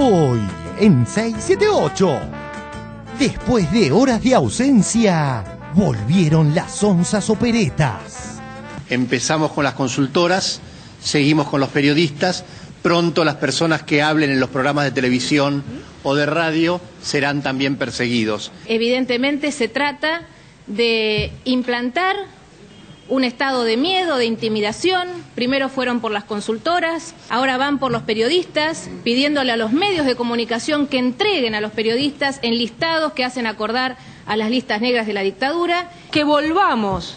Hoy, en 678, después de horas de ausencia, volvieron las onzas operetas. Empezamos con las consultoras, seguimos con los periodistas. Pronto las personas que hablen en los programas de televisión o de radio serán también perseguidos. Evidentemente se trata de implantar un estado de miedo, de intimidación. Primero fueron por las consultoras, ahora van por los periodistas, pidiéndole a los medios de comunicación que entreguen a los periodistas enlistados que hacen acordar a las listas negras de la dictadura. Que volvamos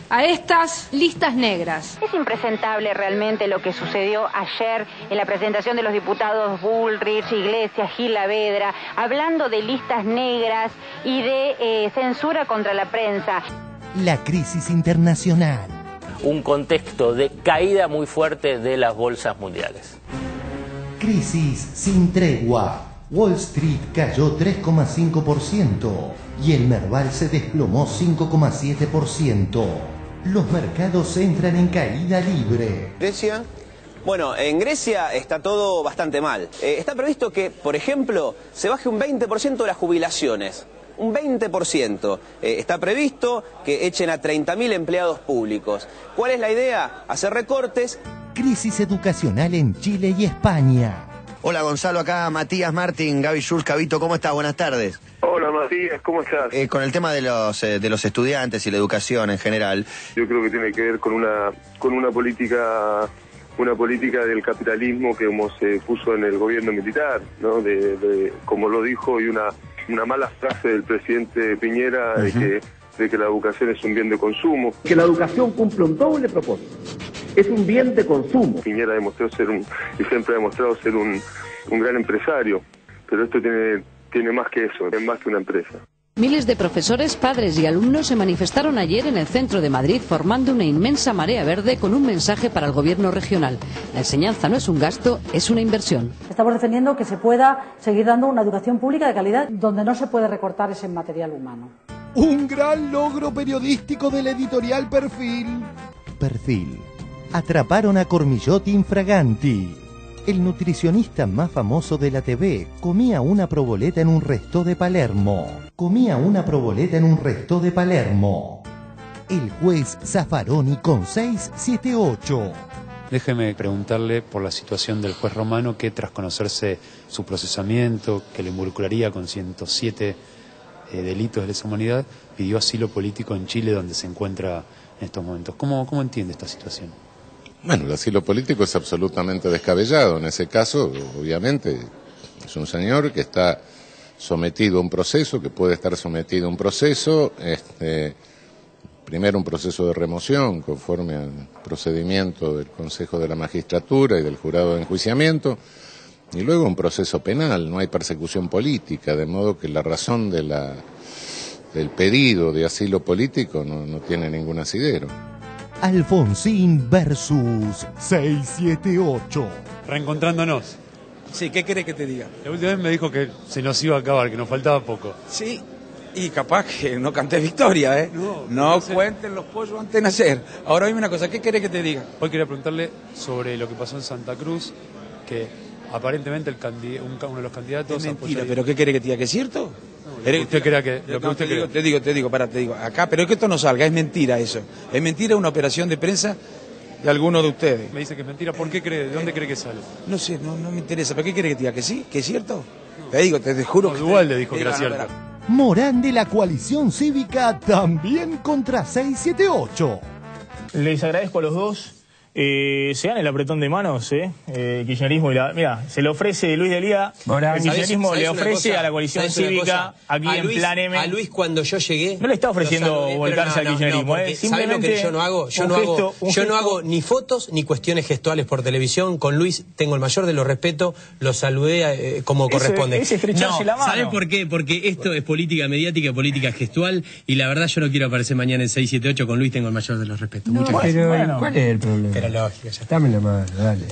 a estas listas negras. Es impresentable realmente lo que sucedió ayer en la presentación de los diputados Bullrich, Iglesias, Gil Saavedra, hablando de listas negras y de censura contra la prensa. La crisis internacional. Un contexto de caída muy fuerte de las bolsas mundiales. Crisis sin tregua. Wall Street cayó 3,5% y el Merval se desplomó 5,7%. Los mercados entran en caída libre. Grecia. Bueno, en Grecia está todo bastante mal. Está previsto que, por ejemplo, se baje un 20% de las jubilaciones. Un 20%. Está previsto que echen a 30.000 empleados públicos. ¿Cuál es la idea? Hacer recortes. Crisis educacional en Chile y España. Hola Gonzalo, acá Matías Martín, Gaby Schulz, Cabito, ¿cómo estás? Buenas tardes. Hola Matías, ¿cómo estás? Con el tema de los estudiantes y la educación en general. Yo creo que tiene que ver con una política del capitalismo que como se puso en el gobierno militar, ¿no? Como lo dijo, y una mala frase del presidente Piñera de que la educación es un bien de consumo. Que la educación cumple un doble propósito. Es un bien de consumo. Piñera demostró y siempre ha demostrado ser un gran empresario, pero esto tiene más que eso, es más que una empresa. Miles de profesores, padres y alumnos se manifestaron ayer en el centro de Madrid formando una inmensa marea verde con un mensaje para el gobierno regional. La enseñanza no es un gasto, es una inversión. Estamos defendiendo que se pueda seguir dando una educación pública de calidad donde no se puede recortar ese material humano. Un gran logro periodístico del editorial Perfil. Perfil. Atraparon a Cormillot infraganti. El nutricionista más famoso de la TV comía una proboleta en un resto de Palermo. El juez Zaffaroni con 678. Déjeme preguntarle por la situación del juez Romano, que tras conocerse su procesamiento, que le involucraría con 107 delitos de lesa humanidad, pidió asilo político en Chile, donde se encuentra en estos momentos. ¿Cómo entiende esta situación? Bueno, el asilo político es absolutamente descabellado. En ese caso, obviamente, es un señor que está sometido a un proceso, que puede estar sometido a un proceso, primero un proceso de remoción conforme al procedimiento del Consejo de la Magistratura y del Jurado de Enjuiciamiento, y luego un proceso penal. No hay persecución política, de modo que la razón del pedido de asilo político no tiene ningún asidero. Alfonsín versus 678. Reencontrándonos. Sí, ¿qué querés que te diga? La última vez me dijo que se nos iba a acabar, que nos faltaba poco. Sí, y capaz que no canté victoria, ¿eh? No cuenten los pollos antes de nacer. Ahora dime una cosa, ¿qué querés que te diga? Hoy quería preguntarle sobre lo que pasó en Santa Cruz, que aparentemente uno de los candidatos... Es mentira, pero ¿qué querés que te diga? ¿Que es cierto? ¿Usted crea que lo que usted cree? Te digo, acá, pero es que esto no salga, es mentira eso. Es mentira una operación de prensa de alguno de ustedes. Me dice que es mentira, ¿por qué cree? ¿De dónde cree que sale? No sé, no me interesa, ¿pero qué quiere que te diga? ¿Que sí? ¿Que es cierto? No. Te juro que... Igual le dijo que era cierto. Morán de la coalición cívica también contra 678. Les agradezco a los dos. Se dan el apretón de manos, kirchnerismo y mira, se le ofrece Luis Delía, el kirchnerismo le ofrece a la coalición cívica aquí en Plan M. A Luis, cuando yo llegué, no le está ofreciendo volcarse al kirchnerismo, simplemente. ¿Sabes lo que yo no hago? Yo no hago ni fotos ni cuestiones gestuales por televisión. Con Luis tengo el mayor de los respetos, lo saludé como corresponde. No, la mano. ¿Sabes por qué? Porque esto es política mediática, política gestual, y la verdad yo no quiero aparecer mañana en 678. Con Luis tengo el mayor de los respetos. Muchas gracias. Bueno. ¿Cuál es el problema? Lógico, ya dame la mano, dale.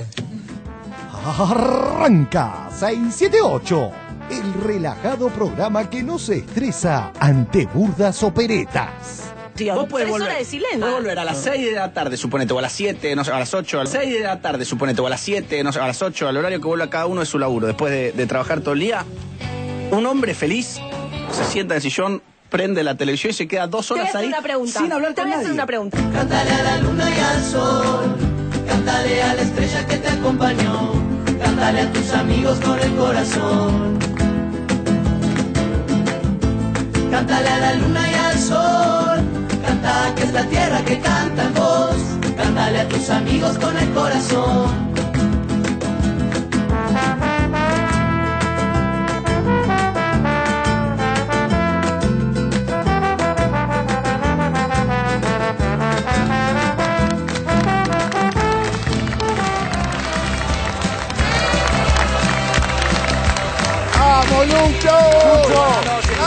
Arranca 678, el relajado programa que no se estresa ante burdas operetas. Vos podés volver, horas de silencio. podés volver a las 6 de la tarde, suponete, o a las 7, no sé, a las 8, a las 6 de la tarde, suponete, o a las 7, no sé, a las 8, al horario que vuelva cada uno de su laburo, después de trabajar todo el día. Un hombre feliz se sienta en el sillón, prende la televisión y se queda 2 horas ahí sin hablar con nadie. Te voy a hacer una pregunta. Cántale a la luna y al sol, cántale a la estrella que te acompañó, cántale a tus amigos con el corazón. Cántale a la luna y al sol, canta que es la tierra que canta en vos, cántale a tus amigos con el corazón. ¡Vamos, Lucho! ¡Vamos, Lucho!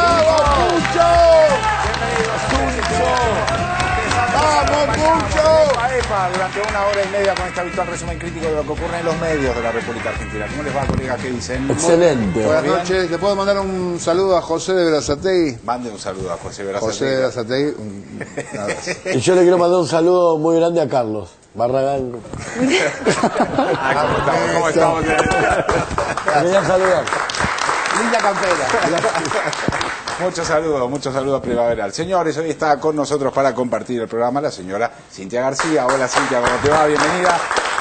¡Vamos, Lucho! Durante 1 hora y media con este habitual resumen crítico de lo que ocurre en los medios de la República Argentina. ¿Cómo les va, colegas? ¿Qué dicen? Excelente. Buenas noches. ¿Le puedo mandar un saludo a José de Verazategui? Mande un saludo a José Verazategui. José de Verazategui. Un abrazo. Y yo le quiero mandar un saludo muy grande a Carlos Barragán. ¿Cómo estamos? Quería saludar. Linda campera. Muchos saludos primaveral. Señores, hoy está con nosotros para compartir el programa la señora Cintia García. Hola Cintia, ¿cómo te va? Bienvenida.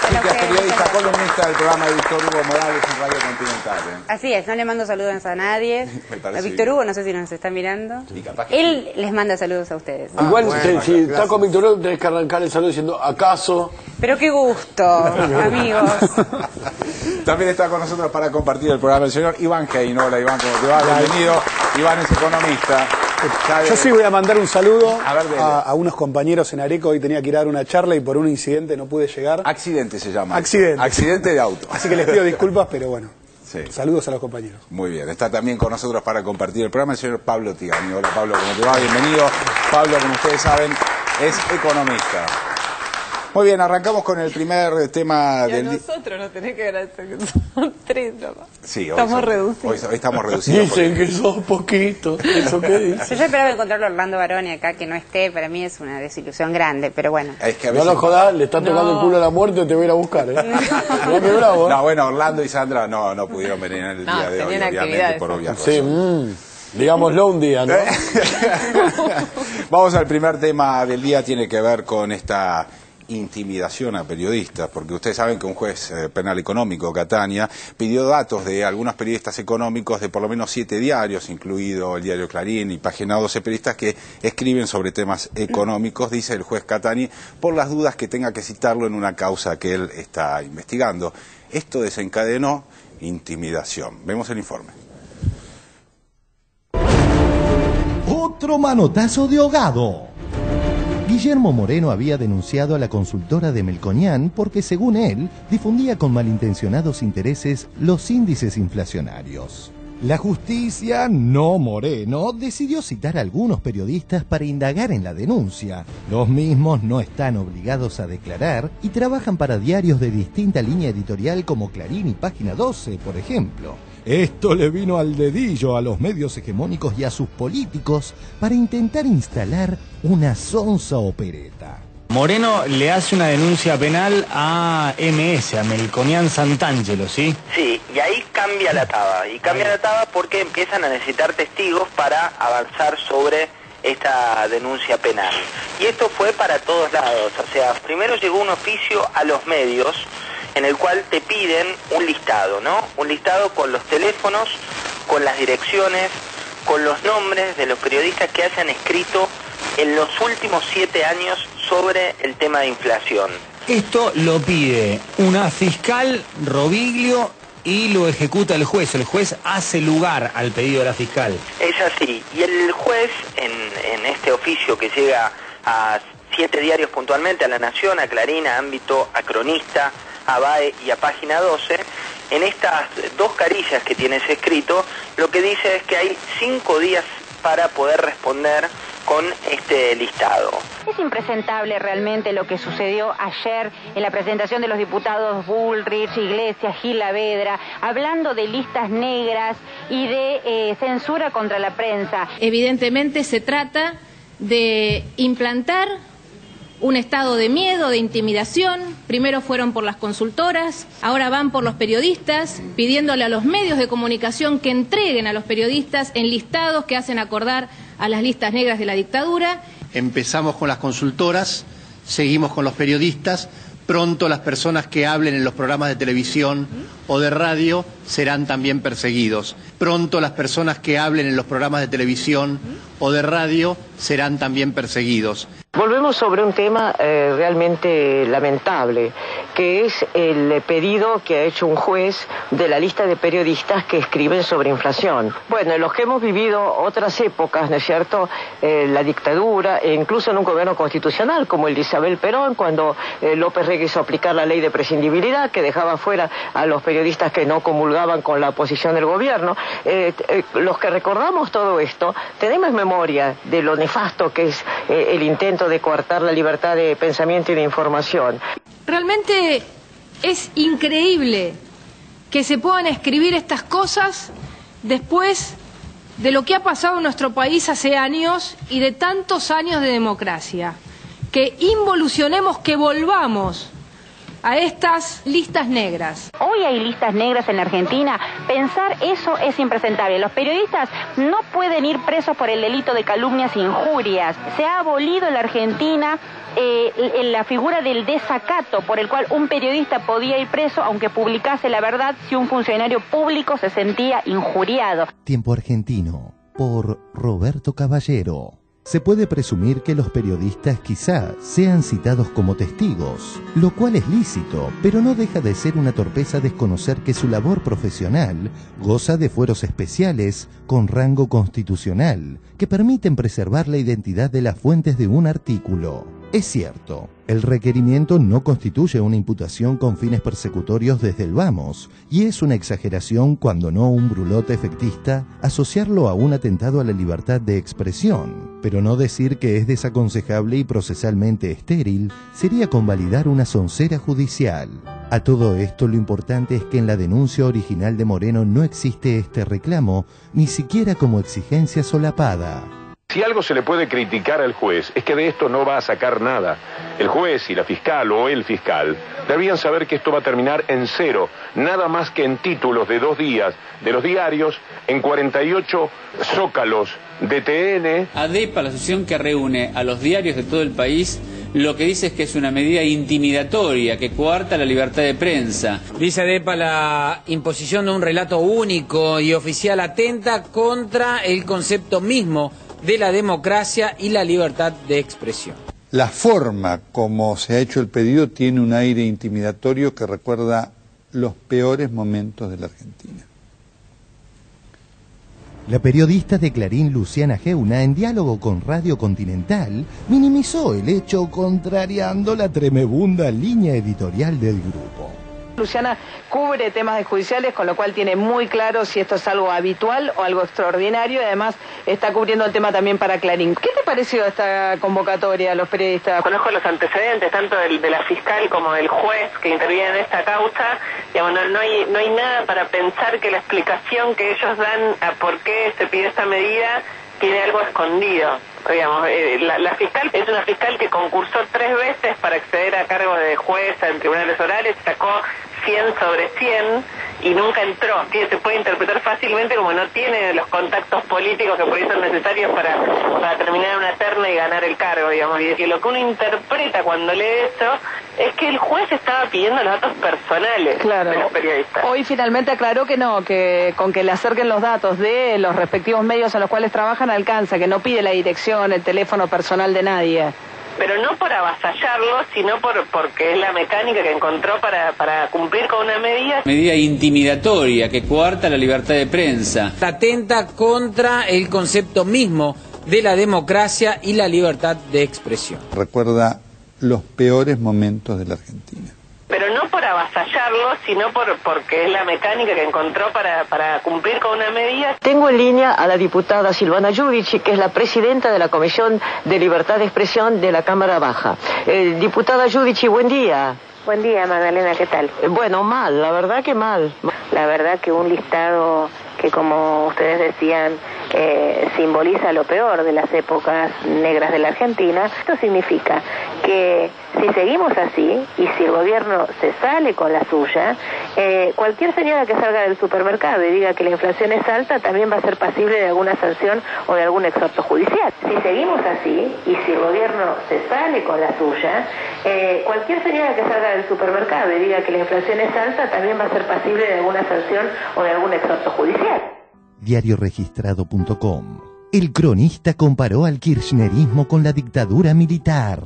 Cintia es periodista, columnista del programa de Víctor Hugo Morales en Radio Continental. Así es, no le mando saludos a nadie. A Víctor Hugo, no sé si nos está mirando. Él les manda saludos a ustedes. Igual, bueno, si está con Víctor Hugo, tenés que arrancar el saludo diciendo, ¿acaso? Pero qué gusto, amigos. También está con nosotros para compartir el programa el señor Iván Hein. Hola Iván, ¿cómo te va? Bienvenido. Iván es economista. Yo sí voy a mandar un saludo a unos compañeros en Areco. Hoy tenía que ir a dar una charla y por un incidente no pude llegar. Accidente se llama. Accidente de auto. Así que les pido disculpas, pero bueno. Sí. Saludos a los compañeros. Muy bien. Está también con nosotros para compartir el programa el señor Pablo Tigani. Hola Pablo, ¿cómo te va? Bienvenido. Pablo, como ustedes saben, es economista. Muy bien, arrancamos con el primer tema del día. Nosotros nos tenés que agradecer, que son 3 nomás. Sí, estamos reducidos. Hoy estamos reducidos. Dicen que sos poquito. ¿Eso qué dice? Yo esperaba encontrarlo a Orlando Baroni acá, que no esté. Para mí es una desilusión grande, pero bueno. Es que a veces... No lo jodás, le está tocando el culo a la muerte, te voy a ir a buscar, ¿eh? Mirá qué bravo, ¿eh? No, bueno, Orlando y Sandra no pudieron venir en el día de hoy, obviamente, por obvias razones. Sí, digámoslo un día, ¿no? Vamos al primer tema del día, tiene que ver con esta intimidación a periodistas, porque ustedes saben que un juez penal económico, Catania, pidió datos de algunos periodistas económicos de por lo menos 7 diarios, incluido el diario Clarín y Página 12, periodistas que escriben sobre temas económicos, dice el juez Catani, por las dudas que tenga que citarlo en una causa que él está investigando. Esto desencadenó intimidación. Vemos el informe. Otro manotazo de ahogado. Guillermo Moreno había denunciado a la consultora de Melconian porque, según él, difundía con malintencionados intereses los índices inflacionarios. La justicia, no Moreno, decidió citar a algunos periodistas para indagar en la denuncia. Los mismos no están obligados a declarar y trabajan para diarios de distinta línea editorial como Clarín y Página 12, por ejemplo. Esto le vino al dedillo a los medios hegemónicos y a sus políticos para intentar instalar una sonsa opereta. Moreno le hace una denuncia penal a MS, a Melconian Santangelo, ¿sí? Sí, y ahí cambia la taba. Y cambia la taba porque empiezan a necesitar testigos para avanzar sobre esta denuncia penal. Y esto fue para todos lados. O sea, primero llegó un oficio a los medios en el cual te piden un listado, ¿no? Un listado con los teléfonos, con las direcciones, con los nombres de los periodistas que hayan escrito en los últimos 7 años sobre el tema de inflación. Esto lo pide una fiscal, Roviglio, y lo ejecuta el juez. El juez hace lugar al pedido de la fiscal. Es así. Y el juez, en este oficio que llega a 7 diarios puntualmente, a La Nación, a Clarín, a Ámbito, a Cronista, a BAE y a Página 12, en estas 2 carillas que tiene ese escrito, lo que dice es que hay 5 días para poder responder con este listado. Es impresentable realmente lo que sucedió ayer en la presentación de los diputados Bullrich, Iglesias, Gilavedra, hablando de listas negras y de censura contra la prensa. Evidentemente se trata de implantar un estado de miedo, de intimidación. Primero fueron por las consultoras, ahora van por los periodistas, pidiéndole a los medios de comunicación que entreguen a los periodistas enlistados que hacen acordar a las listas negras de la dictadura. Empezamos con las consultoras, seguimos con los periodistas. Pronto las personas que hablen en los programas de televisión o de radio serán también perseguidos. Pronto las personas que hablen en los programas de televisión o de radio serán también perseguidos. Volvemos sobre un tema realmente lamentable, que es el pedido que ha hecho un juez de la lista de periodistas que escriben sobre inflación. Bueno, en los que hemos vivido otras épocas, ¿no es cierto?, la dictadura, e incluso en un gobierno constitucional como el de Isabel Perón, cuando López Rega hizo aplicar la ley de prescindibilidad que dejaba fuera a los periodistas que no comulgaban con la posición del gobierno. Los que recordamos todo esto, tenemos memoria de lo nefasto que es el intento de coartar la libertad de pensamiento y de información. Realmente es increíble que se puedan escribir estas cosas después de lo que ha pasado en nuestro país hace años y de tantos años de democracia. Que involucionemos, que volvamos a estas listas negras. Hoy hay listas negras en la Argentina. Pensar eso es impresentable. Los periodistas no pueden ir presos por el delito de calumnias e injurias. Se ha abolido en la Argentina la figura del desacato, por el cual un periodista podía ir preso aunque publicase la verdad si un funcionario público se sentía injuriado. Tiempo Argentino, por Roberto Caballero. Se puede presumir que los periodistas quizá sean citados como testigos, lo cual es lícito, pero no deja de ser una torpeza desconocer que su labor profesional goza de fueros especiales con rango constitucional que permiten preservar la identidad de las fuentes de un artículo. Es cierto, el requerimiento no constituye una imputación con fines persecutorios desde el vamos, y es una exageración, cuando no un brulote efectista, asociarlo a un atentado a la libertad de expresión. Pero no decir que es desaconsejable y procesalmente estéril sería convalidar una soncera judicial. A todo esto, lo importante es que en la denuncia original de Moreno no existe este reclamo, ni siquiera como exigencia solapada. Si algo se le puede criticar al juez es que de esto no va a sacar nada. El juez y la fiscal o el fiscal deberían saber que esto va a terminar en cero, nada más que en títulos de 2 días de los diarios, en 48 zócalos de TN. ADEPA, la asociación que reúne a los diarios de todo el país, lo que dice es que es una medida intimidatoria, que coarta la libertad de prensa. Dice ADEPA, la imposición de un relato único y oficial atenta contra el concepto mismo de la democracia y la libertad de expresión. La forma como se ha hecho el pedido tiene un aire intimidatorio que recuerda los peores momentos de la Argentina. La periodista de Clarín, Luciana Geuna, en diálogo con Radio Continental, minimizó el hecho contrariando la tremebunda línea editorial del grupo. Luciana cubre temas judiciales, con lo cual tiene muy claro si esto es algo habitual o algo extraordinario, y además está cubriendo el tema también para Clarín. ¿Qué te pareció esta convocatoria a los periodistas? Conozco los antecedentes, tanto de la fiscal como del juez que interviene en esta causa. Digamos, no hay nada para pensar que la explicación que ellos dan a por qué se pide esta medida tiene algo escondido. Digamos, la fiscal es una fiscal que concursó 3 veces para acceder a cargo de jueza en tribunales orales, sacó 100 sobre 100 y nunca entró. Se puede interpretar fácilmente como no tiene los contactos políticos que por ahí son necesarios para terminar una terna y ganar el cargo, digamos. Y lo que uno interpreta cuando lee eso es que el juez estaba pidiendo los datos personales de los periodistas. Hoy finalmente aclaró que no, que con que le acerquen los datos de los respectivos medios a los cuales trabajan alcanza, que no pide la dirección, el teléfono personal de nadie. Pero no por avasallarlo, sino porque es la mecánica que encontró para cumplir con una medida. Medida intimidatoria, que coarta la libertad de prensa. Atenta contra el concepto mismo de la democracia y la libertad de expresión. Recuerda los peores momentos de la Argentina. Pero no por avasallarlo, sino porque es la mecánica que encontró para cumplir con una medida. Tengo en línea a la diputada Silvana Giudici, que es la presidenta de la Comisión de Libertad de Expresión de la Cámara Baja. Diputada Giudici, buen día. Buen día, Magdalena, ¿qué tal? Bueno, mal, la verdad que mal. La verdad que un listado que, como ustedes decían, simboliza lo peor de las épocas negras de la Argentina. Esto significa que si seguimos así y si el gobierno se sale con la suya, cualquier señora que salga del supermercado y diga que la inflación es alta también va a ser pasible de alguna sanción o de algún exhorto judicial. Si seguimos así y si el gobierno se sale con la suya, cualquier señora que salga del supermercado y diga que la inflación es alta también va a ser pasible de alguna sanción o de algún exhorto judicial. Diarioregistrado.com. El cronista comparó al kirchnerismo con la dictadura militar.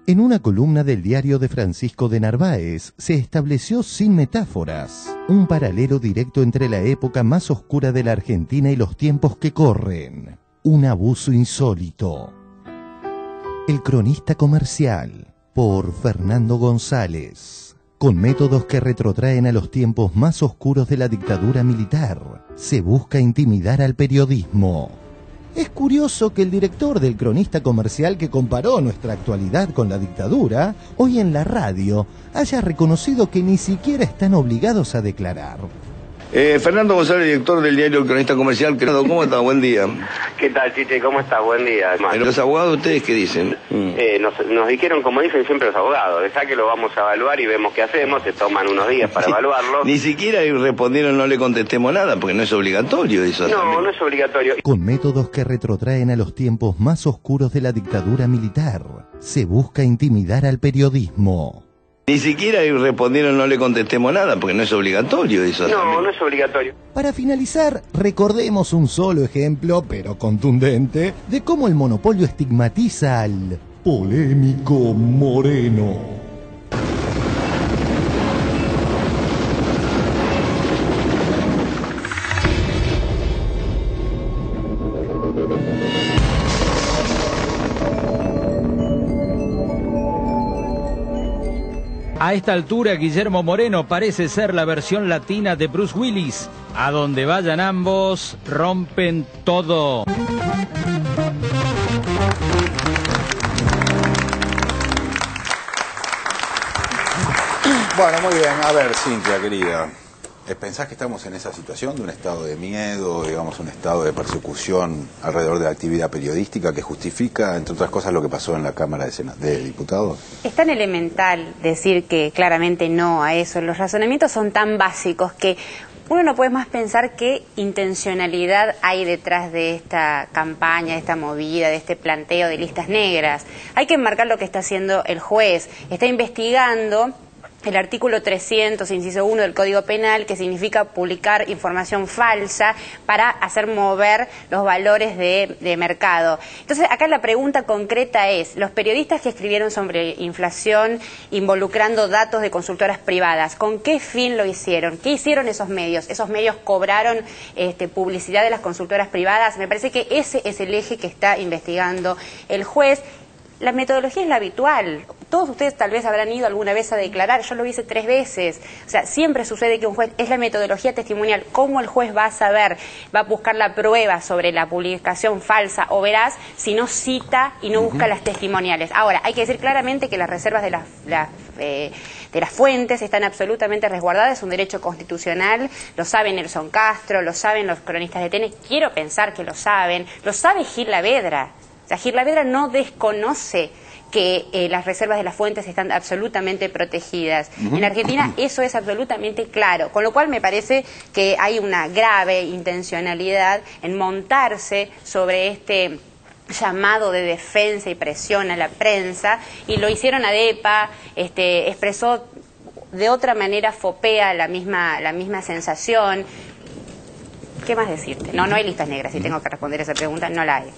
En una columna del diario de Francisco de Narváez se estableció sin metáforas un paralelo directo entre la época más oscura de la Argentina y los tiempos que corren. Un abuso insólito. El cronista comercial, por Fernando González. Con métodos que retrotraen a los tiempos más oscuros de la dictadura militar, se busca intimidar al periodismo. Es curioso que el director del cronista comercial que comparó nuestra actualidad con la dictadura, hoy en la radio, haya reconocido que ni siquiera están obligados a declarar. Fernando González, director del diario El Cronista Comercial. ¿Cómo está? Buen día. ¿Qué tal, Chiche? ¿Cómo estás? Buen día. ¿Los abogados ustedes qué dicen? Nos dijeron, como dicen siempre los abogados, dejá que lo vamos a evaluar y vemos qué hacemos, se toman unos días para evaluarlo. Ni siquiera respondieron no le contestemos nada, porque no es obligatorio eso. No, no es obligatorio. Con métodos que retrotraen a los tiempos más oscuros de la dictadura militar, se busca intimidar al periodismo. Ni siquiera respondieron no le contestemos nada, porque no es obligatorio eso. No, no es obligatorio. Para finalizar, recordemos un solo ejemplo, pero contundente, de cómo el monopolio estigmatiza al polémico Moreno. A esta altura, Guillermo Moreno parece ser la versión latina de Bruce Willis. A donde vayan ambos, rompen todo. Bueno, muy bien. A ver, Cintia, querida. ¿Pensás que estamos en esa situación de un estado de miedo, digamos, un estado de persecución alrededor de la actividad periodística que justifica, entre otras cosas, lo que pasó en la Cámara de Diputados? Es tan elemental decir que claramente no a eso. Los razonamientos son tan básicos que uno no puede más pensar qué intencionalidad hay detrás de esta campaña, de esta movida, de este planteo de listas negras. Hay que enmarcar lo que está haciendo el juez. Está investigando el artículo 300, inciso 1 del Código Penal, que significa publicar información falsa para hacer mover los valores de mercado. Entonces, acá la pregunta concreta es, los periodistas que escribieron sobre inflación involucrando datos de consultoras privadas, ¿con qué fin lo hicieron? ¿Qué hicieron esos medios? ¿Esos medios cobraron publicidad de las consultoras privadas? Me parece que ese es el eje que está investigando el juez. La metodología es la habitual. Todos ustedes tal vez habrán ido alguna vez a declarar, yo lo hice 3 veces. O sea, siempre sucede que un juez, es la metodología testimonial. ¿Cómo el juez va a saber, va a buscar la prueba sobre la publicación falsa o veraz si no cita y no busca las testimoniales? Ahora, hay que decir claramente que las reservas de las fuentes están absolutamente resguardadas, es un derecho constitucional, lo sabe Nelson Castro, lo saben los cronistas de TN, quiero pensar que lo sabe Gil Lavedra. O sea, Gil Lavedra no desconoce que las reservas de las fuentes están absolutamente protegidas. En Argentina eso es absolutamente claro, con lo cual me parece que hay una grave intencionalidad en montarse sobre este llamado de defensa y presión a la prensa, y lo hicieron ADEPA, expresó de otra manera, FOPEA la misma sensación. ¿Qué más decirte? No hay listas negras, si tengo que responder esa pregunta, no la hay.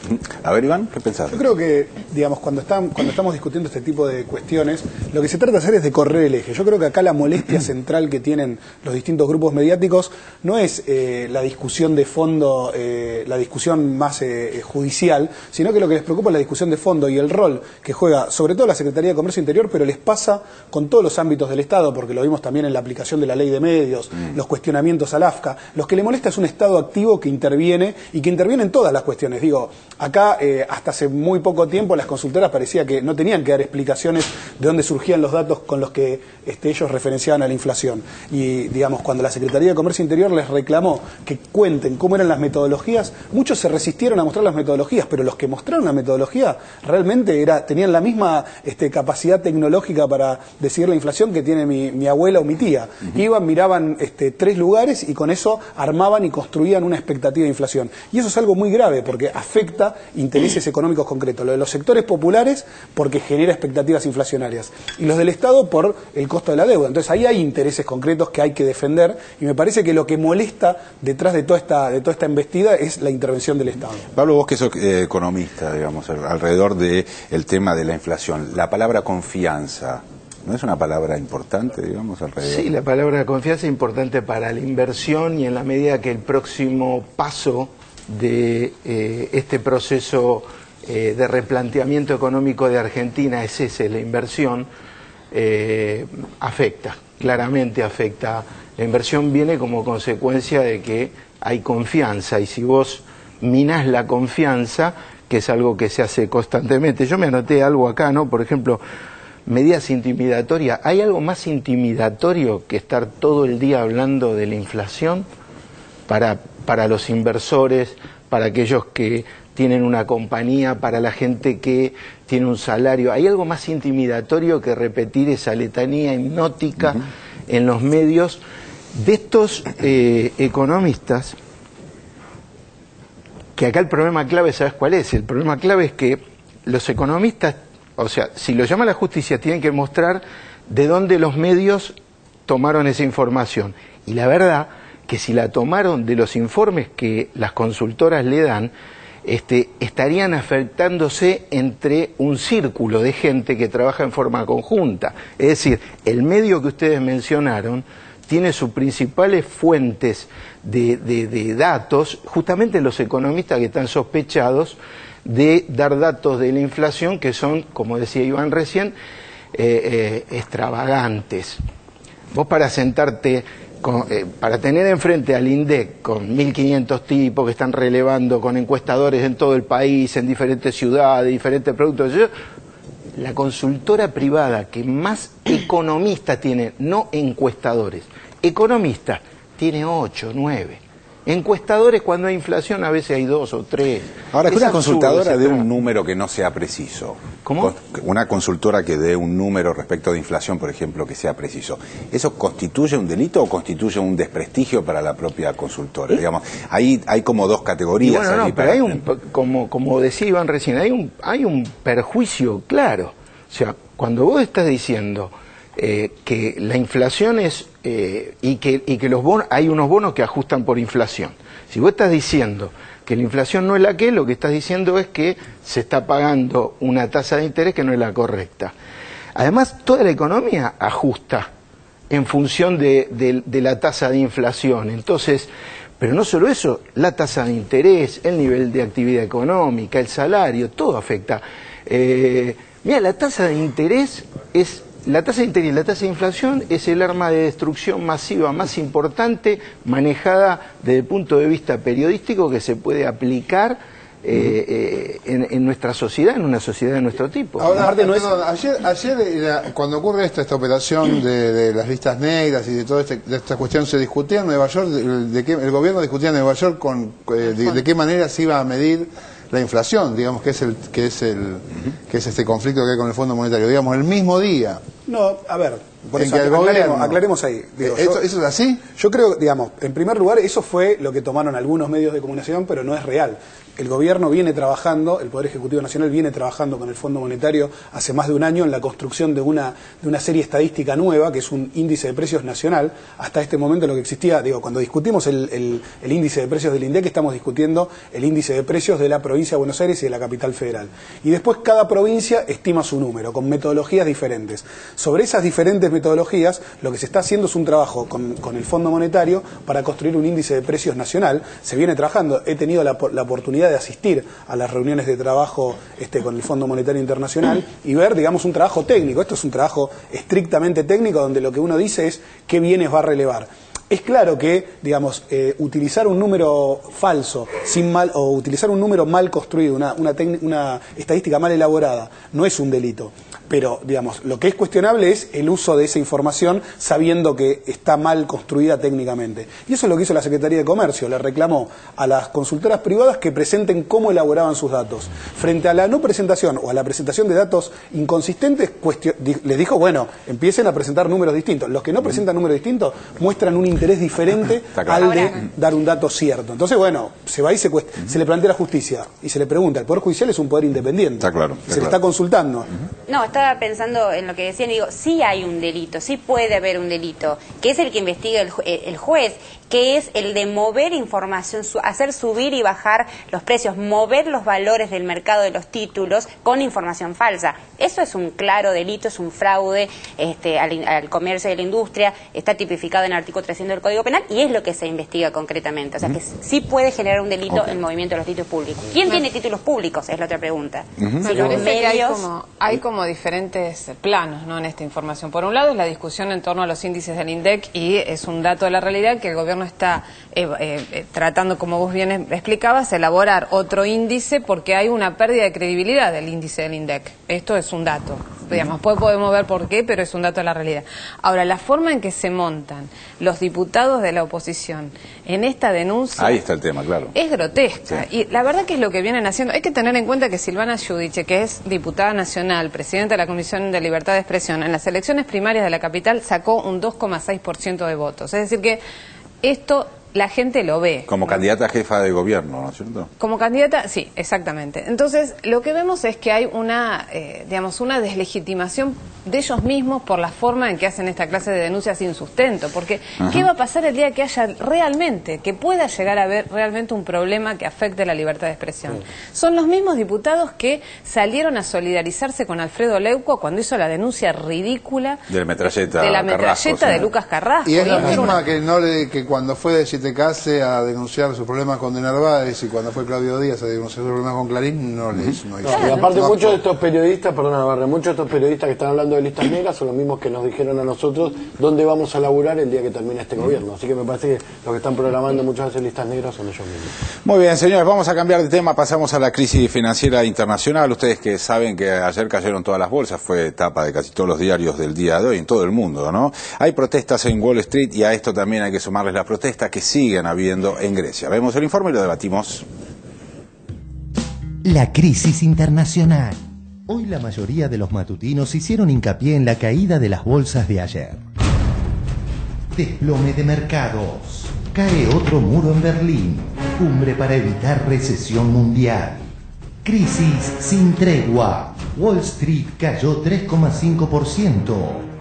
A ver, Iván, ¿qué pensás? Yo creo que, digamos, cuando estamos discutiendo este tipo de cuestiones, lo que se trata de hacer es de correr el eje. Yo creo que acá la molestia central que tienen los distintos grupos mediáticos no es la discusión de fondo, la discusión más judicial, sino que lo que les preocupa es la discusión de fondo y el rol que juega, sobre todo la Secretaría de Comercio Interior, pero les pasa con todos los ámbitos del Estado, porque lo vimos también en la aplicación de la ley de medios, los cuestionamientos al AFCA. Los que le molesta es un Estado Estado activo que interviene y que interviene en todas las cuestiones. Digo, acá hasta hace muy poco tiempo las consultoras parecía que no tenían que dar explicaciones de dónde surgían los datos con los que ellos referenciaban a la inflación. Y digamos, cuando la Secretaría de Comercio Interior les reclamó que cuenten cómo eran las metodologías, muchos se resistieron a mostrar las metodologías, pero los que mostraron la metodología realmente tenían la misma capacidad tecnológica para decidir la inflación que tiene mi abuela o mi tía. Iban, miraban 3 lugares y con eso armaban y construían una expectativa de inflación. Y eso es algo muy grave porque afecta intereses económicos concretos. Lo de los sectores populares porque genera expectativas inflacionarias y los del Estado por el costo de la deuda. Entonces ahí hay intereses concretos que hay que defender y me parece que lo que molesta detrás de toda esta embestida es la intervención del Estado. Pablo, vos que sos economista, digamos, alrededor del tema de la inflación, la palabra confianza, ¿no es una palabra importante, digamos, alrededor? Sí, la palabra confianza es importante para la inversión y en la medida que el próximo paso de este proceso de replanteamiento económico de Argentina es ese, la inversión, afecta, claramente afecta. La inversión viene como consecuencia de que hay confianza y si vos minás la confianza, que es algo que se hace constantemente. Yo me anoté algo acá, ¿no? Por ejemplo, medidas intimidatorias. ¿Hay algo más intimidatorio que estar todo el día hablando de la inflación para los inversores, para aquellos que tienen una compañía, para la gente que tiene un salario? ¿Hay algo más intimidatorio que repetir esa letanía hipnótica en los medios de estos economistas? Que acá el problema clave, ¿sabes cuál es? El problema clave es que los economistas, o sea, si lo llama la justicia, tienen que mostrar de dónde los medios tomaron esa información. Y la verdad que si la tomaron de los informes que las consultoras le dan, estarían afectándose entre un círculo de gente que trabaja en forma conjunta. Es decir, el medio que ustedes mencionaron tiene sus principales fuentes de datos, justamente los economistas que están sospechados de dar datos de la inflación que son, como decía Iván recién, extravagantes. Vos para sentarte, para tener enfrente al INDEC con 1.500 tipos que están relevando con encuestadores en todo el país, en diferentes ciudades, diferentes productos, la consultora privada que más economistas tiene, no encuestadores, economistas, tiene 8, 9. Encuestadores, cuando hay inflación, a veces hay 2 o 3. Ahora, que una consultora dé un número que no sea preciso. ¿Cómo? Una consultora que dé un número respecto de inflación, por ejemplo, que sea preciso. ¿Eso constituye un delito o constituye un desprestigio para la propia consultora? Digamos, hay como dos categorías. Y bueno, no, pero hay como decía Iván recién, hay un perjuicio claro. O sea, cuando vos estás diciendo que la inflación es y que los bonos, hay unos bonos que ajustan por inflación. Si vos estás diciendo que la inflación no es la que es, lo que estás diciendo es que se está pagando una tasa de interés que no es la correcta. Además, toda la economía ajusta en función de la tasa de inflación. Entonces, pero no solo eso, la tasa de interés, el nivel de actividad económica, el salario, todo afecta. Mira, la tasa de interés es... La tasa de interés y la tasa de inflación es el arma de destrucción masiva más importante manejada desde el punto de vista periodístico que se puede aplicar en nuestra sociedad, en una sociedad de nuestro tipo. Ahora, ayer cuando ocurre esta operación de las listas negras y de esta cuestión, se discutía en Nueva York, el gobierno discutía en Nueva York de qué manera se iba a medir la inflación, digamos, que es este conflicto que hay con el Fondo Monetario, digamos, el mismo día. No, a ver, por eso aclaremos ahí. Digo, ¿Eso es así? Yo creo, digamos, en primer lugar, eso fue lo que tomaron algunos medios de comunicación, pero no es real. El gobierno viene trabajando, el Poder Ejecutivo Nacional viene trabajando con el Fondo Monetario hace más de un año en la construcción de una serie estadística nueva, que es un índice de precios nacional. Hasta este momento lo que existía, digo, cuando discutimos el índice de precios del INDEC, estamos discutiendo el índice de precios de la provincia de Buenos Aires y de la capital federal. Y después cada provincia estima su número, con metodologías diferentes. Sobre esas diferentes metodologías, lo que se está haciendo es un trabajo con el Fondo Monetario para construir un índice de precios nacional. Se viene trabajando, he tenido la oportunidad de asistir a las reuniones de trabajo con el Fondo Monetario Internacional y ver, digamos, un trabajo técnico. Esto es un trabajo estrictamente técnico donde lo que uno dice es qué bienes va a relevar. Es claro que, digamos, utilizar un número falso o utilizar un número mal construido, una estadística mal elaborada, no es un delito. Pero, digamos, lo que es cuestionable es el uso de esa información sabiendo que está mal construida técnicamente. Y eso es lo que hizo la Secretaría de Comercio. Le reclamó a las consultoras privadas que presenten cómo elaboraban sus datos. Frente a la no presentación o a la presentación de datos inconsistentes, les dijo, bueno, empiecen a presentar números distintos. Los que no presentan números distintos muestran un interés diferente al de dar un dato cierto. Entonces, bueno, se va y se le plantea la justicia y se le pregunta. El Poder Judicial es un poder independiente. Está claro. Se le está consultando. No, estaba pensando en lo que decían y digo, sí hay un delito, sí puede haber un delito, que es el que investiga el juez, que es el de mover información, hacer subir y bajar los precios, mover los valores del mercado de los títulos con información falsa. Eso es un claro delito, es un fraude al comercio y a la industria, está tipificado en el artículo 300 del Código Penal y es lo que se investiga concretamente. O sea que sí puede generar un delito el movimiento de los títulos públicos. ¿Quién tiene títulos públicos? Es la otra pregunta. Me parece que hay como diferentes planos, ¿no?, en esta información. Por un lado es la discusión en torno a los índices del INDEC y es un dato de la realidad que el gobierno está tratando, como vos bien explicabas, elaborar otro índice porque hay una pérdida de credibilidad del índice del INDEC. Esto es un dato. Digamos, podemos ver por qué, pero es un dato de la realidad. Ahora, la forma en que se montan los diputados de la oposición en esta denuncia... Ahí está el tema, claro. Es grotesca. Sí. Y la verdad que es lo que vienen haciendo. Hay que tener en cuenta que Silvana Giudice, que es diputada nacional, presidenta de la Comisión de Libertad de Expresión, en las elecciones primarias de la capital sacó un 2,6% de votos. Es decir que esto... la gente lo ve. Como candidata a jefa de gobierno, ¿no es cierto? Como candidata, sí, exactamente. Entonces, lo que vemos es que hay una deslegitimación de ellos mismos por la forma en que hacen esta clase de denuncias sin sustento. Porque, ¿qué va a pasar el día que haya realmente, que pueda llegar a haber realmente un problema que afecte la libertad de expresión? Sí. Son los mismos diputados que salieron a solidarizarse con Alfredo Leuco cuando hizo la denuncia ridícula de la metralleta, de Lucas Carrasco. Y es la misma que cuando fue de Case a denunciar sus problemas con De Narváez y cuando fue Claudio Díaz a denunciar sus problemas con Clarín, no hizo. Y aparte muchos de estos periodistas, perdona Barre, muchos de estos periodistas que están hablando de listas negras son los mismos que nos dijeron a nosotros dónde vamos a laburar el día que termine este gobierno. Así que me parece que los que están programando muchas veces listas negras son ellos mismos. Muy bien, señores, vamos a cambiar de tema, pasamos a la crisis financiera internacional. Ustedes que saben que ayer cayeron todas las bolsas, fue tapa de casi todos los diarios del día de hoy en todo el mundo, ¿no? Hay protestas en Wall Street y a esto también hay que sumarles las protestas que siguen habiendo en Grecia. Vemos el informe y lo debatimos. La crisis internacional. Hoy la mayoría de los matutinos hicieron hincapié en la caída de las bolsas de ayer. Desplome de mercados. Cae otro muro en Berlín. Cumbre para evitar recesión mundial. Crisis sin tregua. Wall Street cayó 3,5%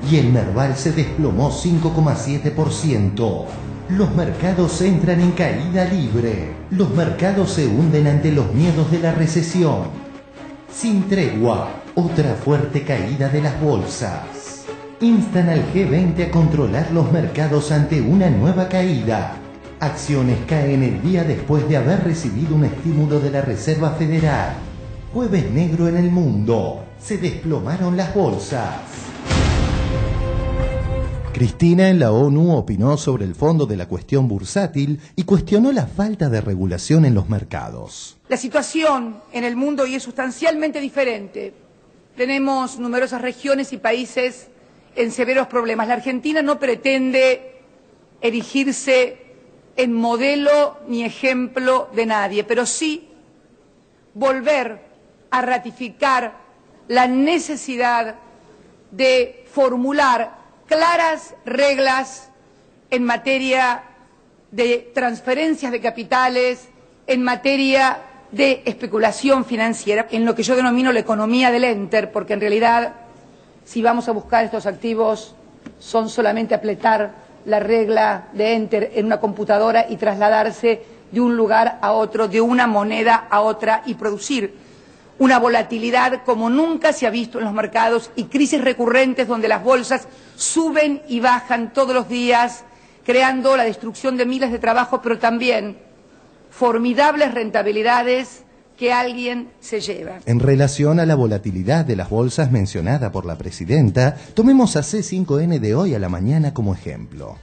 y el Merval se desplomó 5,7%. Los mercados entran en caída libre. Los mercados se hunden ante los miedos de la recesión. Sin tregua, otra fuerte caída de las bolsas. Instan al G20 a controlar los mercados ante una nueva caída. Acciones caen el día después de haber recibido un estímulo de la Reserva Federal. Jueves negro en el mundo. Se desplomaron las bolsas. Cristina en la ONU opinó sobre el fondo de la cuestión bursátil y cuestionó la falta de regulación en los mercados. La situación en el mundo hoy es sustancialmente diferente. Tenemos numerosas regiones y países en severos problemas. La Argentina no pretende erigirse en modelo ni ejemplo de nadie, pero sí volver a ratificar la necesidad de formular claras reglas en materia de transferencias de capitales, en materia de especulación financiera, en lo que yo denomino la economía del enter, porque en realidad, si vamos a buscar estos activos, son solamente apretar la regla de enter en una computadora y trasladarse de un lugar a otro, de una moneda a otra y producir una volatilidad como nunca se ha visto en los mercados y crisis recurrentes donde las bolsas suben y bajan todos los días, creando la destrucción de miles de trabajos, pero también formidables rentabilidades que alguien se lleva. En relación a la volatilidad de las bolsas mencionada por la presidenta, tomemos a C5N de hoy a la mañana como ejemplo.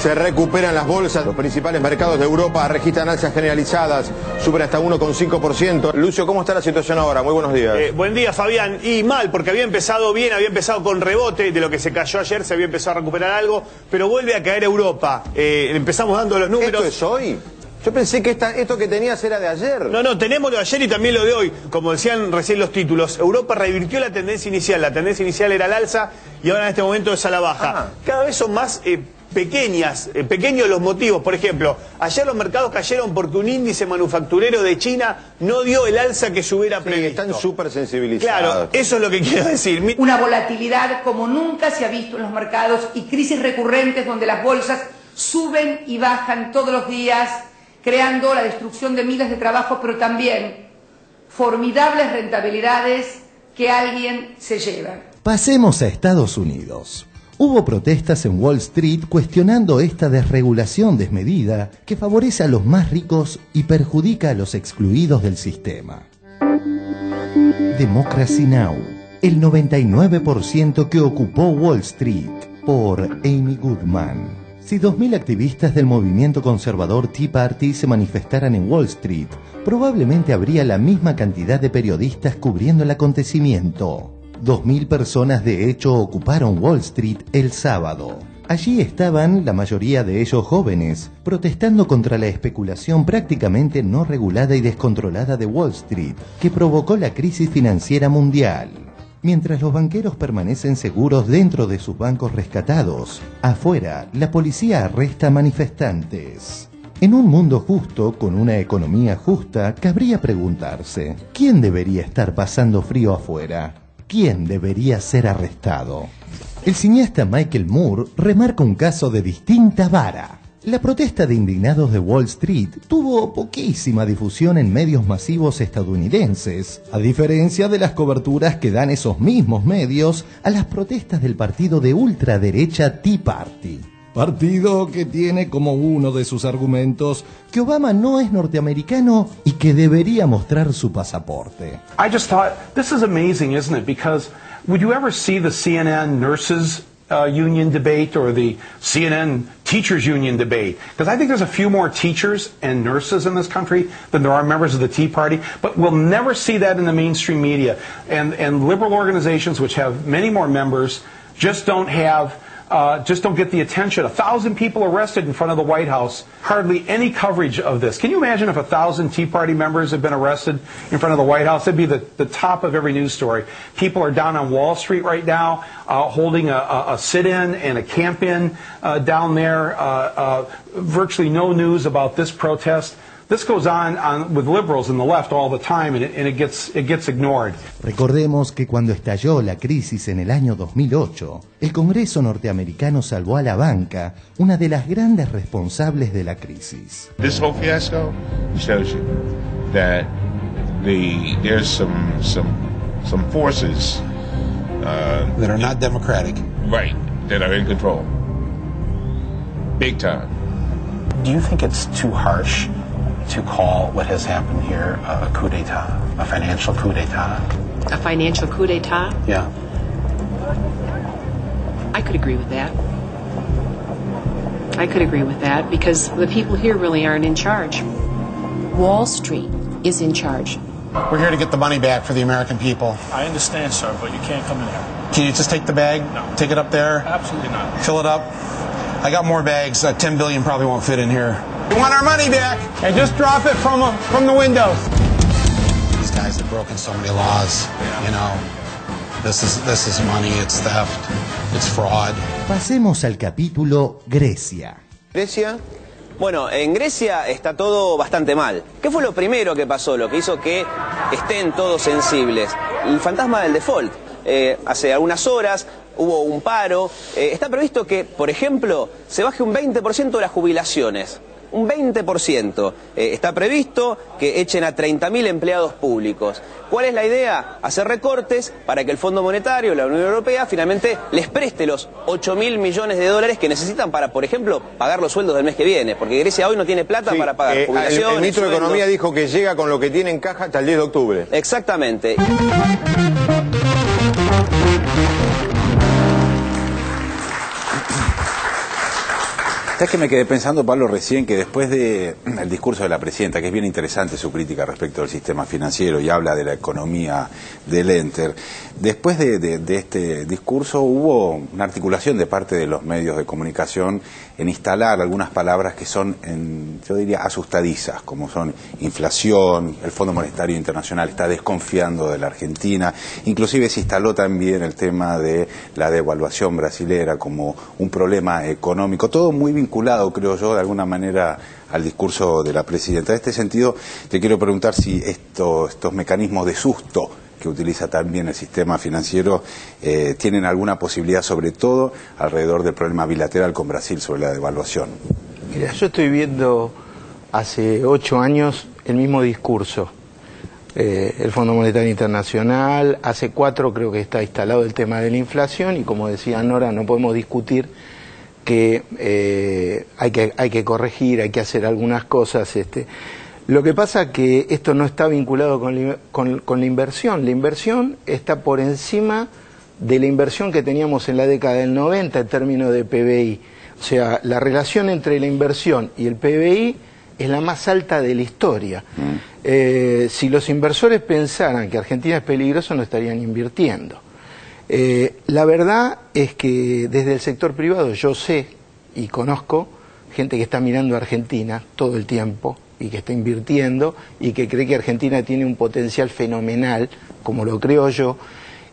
Se recuperan las bolsas, los principales mercados de Europa registran alzas generalizadas, suben hasta 1,5%. Lucio, ¿cómo está la situación ahora? Muy buenos días. Buen día, Fabián. Y mal, porque había empezado bien, había empezado con rebote de lo que se cayó ayer, se había empezado a recuperar algo, pero vuelve a caer Europa. Empezamos dando los números. ¿Esto es hoy? Yo pensé que esto que tenías era de ayer. No, tenemos lo de ayer y también lo de hoy. Como decían recién los títulos, Europa revirtió la tendencia inicial. La tendencia inicial era al alza y ahora en este momento es a la baja. Cada vez son más pequeños los motivos. Por ejemplo, ayer los mercados cayeron porque un índice manufacturero de China no dio el alza que se hubiera previsto. Están súper sensibilizados. Claro, eso es lo que quiero decir. Una volatilidad como nunca se ha visto en los mercados y crisis recurrentes donde las bolsas suben y bajan todos los días, creando la destrucción de miles de trabajos, pero también formidables rentabilidades que alguien se lleva. Pasemos a Estados Unidos. Hubo protestas en Wall Street cuestionando esta desregulación desmedida que favorece a los más ricos y perjudica a los excluidos del sistema. Democracy Now! El 99% que ocupó Wall Street, por Amy Goodman. Si 2.000 activistas del movimiento conservador Tea Party se manifestaran en Wall Street, probablemente habría la misma cantidad de periodistas cubriendo el acontecimiento. 2.000 personas de hecho ocuparon Wall Street el sábado. Allí estaban, la mayoría de ellos jóvenes, protestando contra la especulación prácticamente no regulada y descontrolada de Wall Street, que provocó la crisis financiera mundial. Mientras los banqueros permanecen seguros dentro de sus bancos rescatados, afuera la policía arresta manifestantes. En un mundo justo, con una economía justa, cabría preguntarse, ¿quién debería estar pasando frío afuera? ¿Quién debería ser arrestado? El cineasta Michael Moore remarca un caso de distinta vara. La protesta de indignados de Wall Street tuvo poquísima difusión en medios masivos estadounidenses, a diferencia de las coberturas que dan esos mismos medios a las protestas del partido de ultraderecha Tea Party. Partido que tiene como uno de sus argumentos que Obama no es norteamericano y que debería mostrar su pasaporte. I just thought, this is amazing, isn't it? Because would you ever see the CNN nurses union debate or the CNN teachers union debate? Because I think there's a few more teachers and nurses in this country than there are members of the Tea Party, but we'll never see that in the mainstream media. And liberal organizations, which have many more members, just don't get the attention. 1,000 people arrested in front of the White House. Hardly any coverage of this. Can you imagine if 1,000 Tea Party members had been arrested in front of the White House? That'd be the top of every news story. People are down on Wall Street right now, holding a sit-in and a camp-in down there. Virtually no news about this protest. This goes on with liberals and the left all the time, and it gets ignored. Recordemos que cuando estalló la crisis en el año 2008, el Congreso norteamericano salvó a la banca, una de las grandes responsables de la crisis. This whole fiasco shows you that there's some forces that are not democratic, right? That are in control, big time. Do you think it's too harsh to call what has happened here a coup d'etat, a financial coup d'etat? A financial coup d'etat? Yeah. I could agree with that. I could agree with that because the people here really aren't in charge. Wall Street is in charge. We're here to get the money back for the American people. I understand, sir, but you can't come in here. Can you just take the bag? No. Take it up there? Absolutely not. Fill it up? I got more bags. 10 billion probably won't fit in here. We want our money back. And just drop it from the windows. These guys have broken so many laws, you know. This is money, it's theft, it's fraud. Pasemos al capítulo Grecia. Grecia. Bueno, en Grecia está todo bastante mal. ¿Qué fue lo primero que pasó? Lo que hizo que estén todos sensibles. El fantasma del default. Hace algunas horas hubo un paro. Está previsto que, por ejemplo, se baje un 20% de las jubilaciones. Un 20%. Está previsto que echen a 30.000 empleados públicos. ¿Cuál es la idea? Hacer recortes para que el Fondo Monetario, la Unión Europea, finalmente les preste los 8.000 millones de dólares que necesitan para, por ejemplo, pagar los sueldos del mes que viene. Porque Grecia hoy no tiene plata para pagar jubilaciones. El ministro de Economía dijo que llega con lo que tiene en caja hasta el 10 de octubre. Exactamente. ¿Sabes que me quedé pensando, Pablo, recién que después del discurso de la presidenta, que es bien interesante su crítica respecto al sistema financiero y habla de la economía del enter, después de este discurso hubo una articulación de parte de los medios de comunicación en instalar algunas palabras que son, yo diría, asustadizas, como son inflación, el Fondo Monetario Internacional está desconfiando de la Argentina, inclusive se instaló también el tema de la devaluación brasilera como un problema económico, todo muy vinculado, creo yo, de alguna manera al discurso de la presidenta. En este sentido, te quiero preguntar si estos mecanismos de susto que utiliza también el sistema financiero tienen alguna posibilidad, sobre todo alrededor del problema bilateral con Brasil sobre la devaluación. Mira, yo estoy viendo hace 8 años el mismo discurso. El Fondo Monetario Internacional, hace 4 creo que está instalado el tema de la inflación y, como decía Nora, no podemos discutir que hay que corregir, hay que hacer algunas cosas. Lo que pasa es que esto no está vinculado con la inversión. La inversión está por encima de la inversión que teníamos en la década del 90 en términos de PBI. O sea, la relación entre la inversión y el PBI es la más alta de la historia. Si los inversores pensaran que Argentina es peligroso, no estarían invirtiendo. La verdad es que desde el sector privado yo sé y conozco gente que está mirando a Argentina todo el tiempo y que está invirtiendo y que cree que Argentina tiene un potencial fenomenal, como lo creo yo,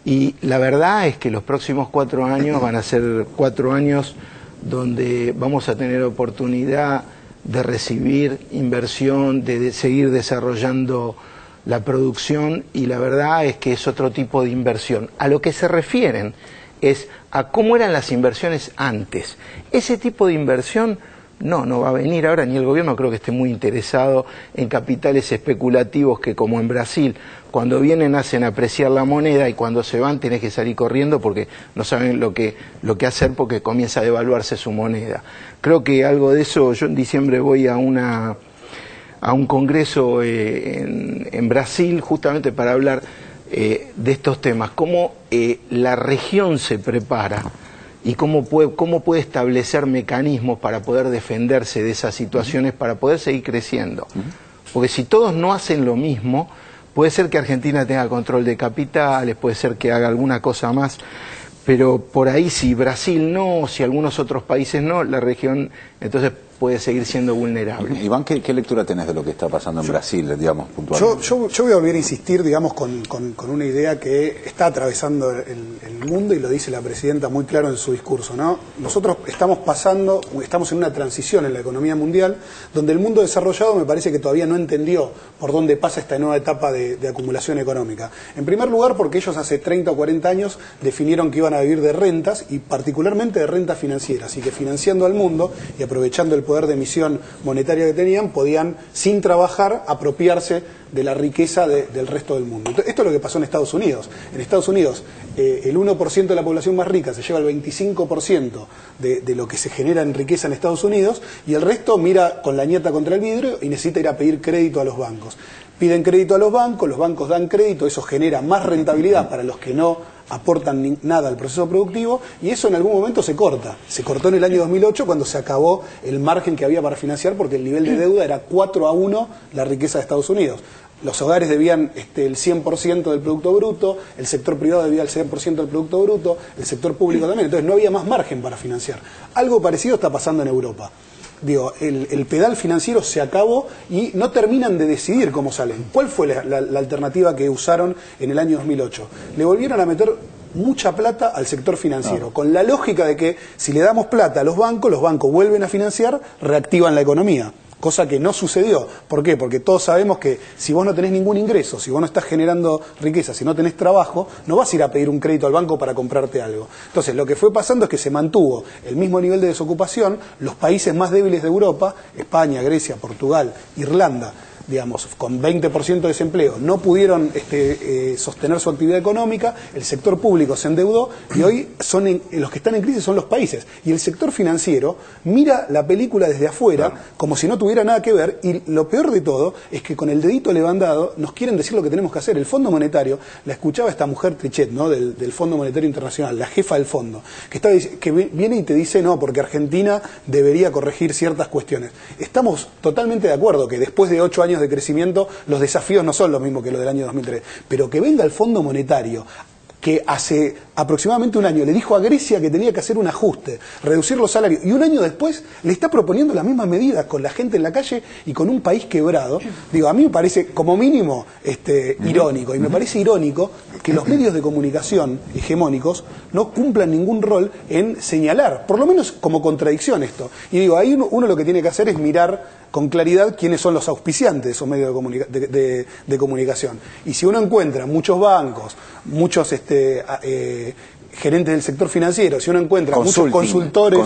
y la verdad es que los próximos 4 años van a ser 4 años donde vamos a tener oportunidad de recibir inversión, de seguir desarrollando la producción, y la verdad es que es otro tipo de inversión. A lo que se refieren es a cómo eran las inversiones antes. Ese tipo de inversión no va a venir ahora, ni el gobierno creo que esté muy interesado en capitales especulativos que, como en Brasil, cuando vienen hacen apreciar la moneda y cuando se van tenés que salir corriendo porque no saben lo que hacer porque comienza a devaluarse su moneda. Creo que algo de eso, yo en diciembre voy a un congreso en Brasil justamente para hablar de estos temas, cómo la región se prepara y cómo puede establecer mecanismos para poder defenderse de esas situaciones, para poder seguir creciendo. Porque si todos no hacen lo mismo, puede ser que Argentina tenga control de capitales, puede ser que haga alguna cosa más, pero por ahí si Brasil no, si algunos otros países no, la región entonces puede seguir siendo vulnerable. Iván, ¿qué lectura tenés de lo que está pasando en Brasil, digamos, puntualmente? Yo voy a volver a insistir, digamos, con una idea que está atravesando el mundo y lo dice la presidenta muy claro en su discurso, ¿no? Nosotros estamos en una transición en la economía mundial donde el mundo desarrollado me parece que todavía no entendió por dónde pasa esta nueva etapa de acumulación económica. En primer lugar, porque ellos hace 30 o 40 años definieron que iban a vivir de rentas y particularmente de rentas financieras, y que financiando al mundo y aprovechando el poder de emisión monetaria que tenían, podían, sin trabajar, apropiarse de la riqueza del resto del mundo. Esto es lo que pasó en Estados Unidos. En Estados Unidos, el 1% de la población más rica se lleva el 25% de lo que se genera en riqueza en Estados Unidos, y el resto mira con la ñata contra el vidrio y necesita ir a pedir crédito a los bancos. Piden crédito a los bancos dan crédito, eso genera más rentabilidad para los que no aportan nada al proceso productivo, y eso en algún momento se corta. Se cortó en el año 2008 cuando se acabó el margen que había para financiar, porque el nivel de deuda era 4-1 la riqueza de Estados Unidos. Los hogares debían el 100% del Producto Bruto, el sector privado debía el 100% del Producto Bruto, el sector público también, entonces no había más margen para financiar. Algo parecido está pasando en Europa. Digo, el pedal financiero se acabó y no terminan de decidir cómo salen. ¿Cuál fue la alternativa que usaron en el año 2008? Le volvieron a meter mucha plata al sector financiero, con la lógica de que si le damos plata a los bancos vuelven a financiar, reactivan la economía. Cosa que no sucedió. ¿Por qué? Porque todos sabemos que si vos no tenés ningún ingreso, si vos no estás generando riqueza, si no tenés trabajo, no vas a ir a pedir un crédito al banco para comprarte algo. Entonces, lo que fue pasando es que se mantuvo el mismo nivel de desocupación. Los países más débiles de Europa, España, Grecia, Portugal, Irlanda, digamos, con 20% de desempleo, no pudieron sostener su actividad económica, el sector público se endeudó y hoy los que están en crisis son los países. Y el sector financiero mira la película desde afuera como si no tuviera nada que ver, y lo peor de todo es que con el dedito levantado nos quieren decir lo que tenemos que hacer. El Fondo Monetario, la escuchaba esta mujer Trichet, ¿no? del Fondo Monetario Internacional, la jefa del fondo, que viene y te dice no, porque Argentina debería corregir ciertas cuestiones. Estamos totalmente de acuerdo que después de 8 años de crecimiento los desafíos no son los mismos que los del año 2003, pero que venga el Fondo Monetario, que hace aproximadamente un año le dijo a Grecia que tenía que hacer un ajuste, reducir los salarios, y un año después le está proponiendo las mismas medidas con la gente en la calle y con un país quebrado. Digo, a mí me parece como mínimo irónico, y me parece irónico que los medios de comunicación hegemónicos no cumplan ningún rol en señalar, por lo menos como contradicción esto. Y digo, ahí uno lo que tiene que hacer es mirar con claridad quiénes son los auspiciantes de esos medios de comunicación. Y si uno encuentra muchos bancos, muchos gerentes del sector financiero, si uno encuentra muchos consultores,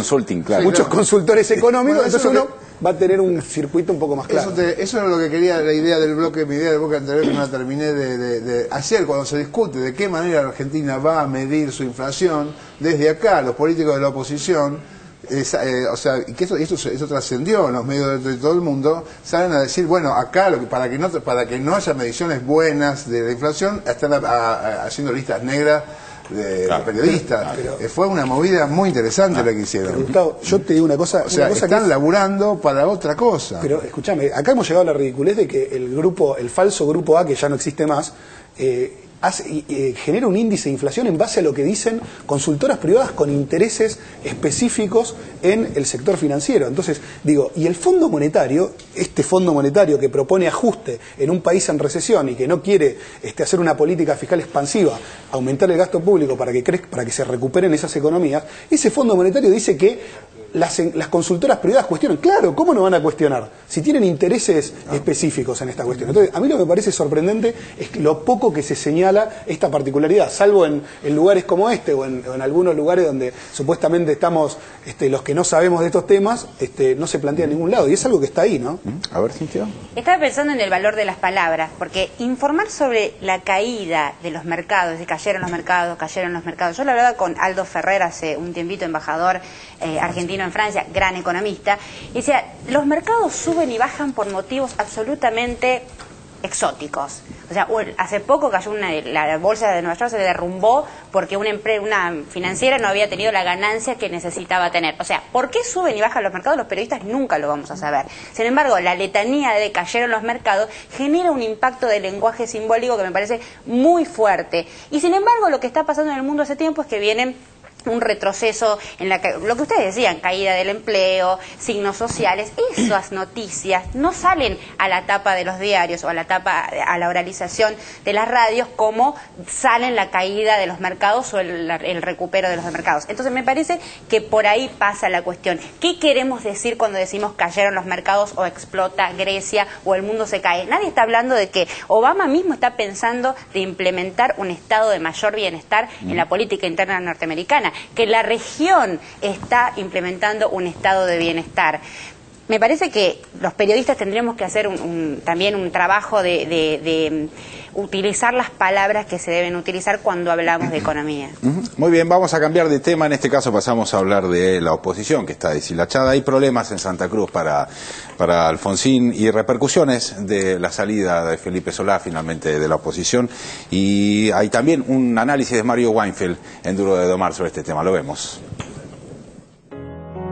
muchos consultores económicos, entonces uno va a tener un circuito un poco más claro. Eso era lo que quería, mi idea del bloque anterior, que no la terminé de ayer, cuando se discute de qué manera la Argentina va a medir su inflación, desde acá los políticos de la oposición, y que eso trascendió en los medios de todo el mundo, salen a decir, bueno, acá para que no haya mediciones buenas de la inflación, están haciendo listas negras de periodistas. Fue una movida muy interesante la que hicieron. Gustavo, yo te digo una cosa. Están laburando para otra cosa. Pero escúchame, acá hemos llegado a la ridiculez de que el falso grupo A, que ya no existe más, genera un índice de inflación en base a lo que dicen consultoras privadas con intereses específicos en el sector financiero. Entonces, digo, y el Fondo Monetario, este Fondo Monetario que propone ajuste en un país en recesión y que no quiere hacer una política fiscal expansiva, aumentar el gasto público para que se recuperen esas economías, ese Fondo Monetario dice que las consultoras privadas cuestionan. Claro, ¿cómo no van a cuestionar? Si tienen intereses específicos en esta cuestión. Entonces, a mí lo que me parece sorprendente es lo poco que se señala esta particularidad, salvo en lugares como este o en algunos lugares donde supuestamente estamos, los que no sabemos de estos temas, no se plantea en ningún lado. Y es algo que está ahí, ¿no? A ver, Cintia. Estaba pensando en el valor de las palabras, porque informar sobre la caída de los mercados, de cayeron los mercados. Yo lo hablaba con Aldo Ferrer hace un tiempito, embajador argentino en Francia, gran economista, y decía, los mercados suben y bajan por motivos absolutamente exóticos. O sea, hace poco cayó la bolsa de Nueva York, se derrumbó porque una financiera no había tenido la ganancia que necesitaba tener. O sea, ¿por qué suben y bajan los mercados? Los periodistas nunca lo vamos a saber. Sin embargo, la letanía de cayeron los mercados genera un impacto de lenguaje simbólico que me parece muy fuerte. Y sin embargo, lo que está pasando en el mundo hace tiempo es que vienen un retroceso en lo que ustedes decían, caída del empleo, signos sociales. Esas noticias no salen a la tapa de los diarios o a la oralización de las radios como salen la caída de los mercados o el recupero de los mercados. Entonces me parece que por ahí pasa la cuestión. ¿Qué queremos decir cuando decimos cayeron los mercados o explota Grecia o el mundo se cae? Nadie está hablando de que Obama mismo está pensando de implementar un estado de mayor bienestar en la política interna norteamericana, que la región está implementando un estado de bienestar. Me parece que los periodistas tendremos que hacer también un trabajo de utilizar las palabras que se deben utilizar cuando hablamos de economía. Muy bien, vamos a cambiar de tema. En este caso pasamos a hablar de la oposición, que está deshilachada. Hay problemas en Santa Cruz para Alfonsín y repercusiones de la salida de Felipe Solá finalmente de la oposición. Y hay también un análisis de Mario Weinfeld en Duro de Domar sobre este tema. Lo vemos.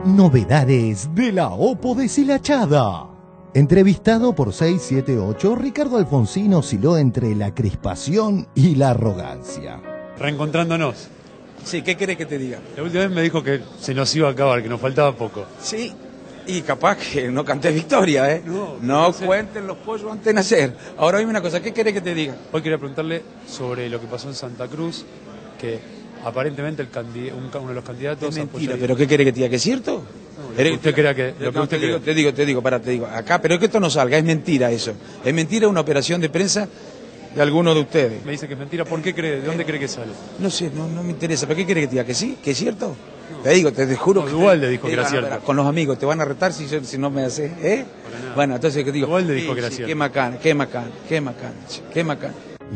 Novedades de la Opo deshilachada. Entrevistado por 678, Ricardo Alfonsín osciló entre la crispación y la arrogancia. Reencontrándonos. Sí, ¿qué querés que te diga? La última vez me dijo que se nos iba a acabar, que nos faltaba poco. Sí, y capaz que no canté victoria, ¿eh? No cuenten los pollos antes de nacer. Ahora dime una cosa, ¿qué querés que te diga? Hoy quería preguntarle sobre lo que pasó en Santa Cruz, que aparentemente uno de los candidatos... Es mentira, ¿pero qué querés que te diga? ¿Que es cierto? No, usted crea que... Lo que usted cree. Te digo, acá, pero que esto no salga, es mentira eso. Es mentira una operación de prensa de alguno de ustedes. Me dice que es mentira. ¿Por qué cree? ¿De dónde cree que sale? No sé, no me interesa. ¿Pero qué cree que te diga? ¿Que sí? ¿Que es cierto? Te digo, te juro que... Igual le dijo que era cierto. Con los amigos, te van a retar si no me haces, ¿eh? Bueno, entonces te digo... Igual le dijo que era cierto. Qué macana.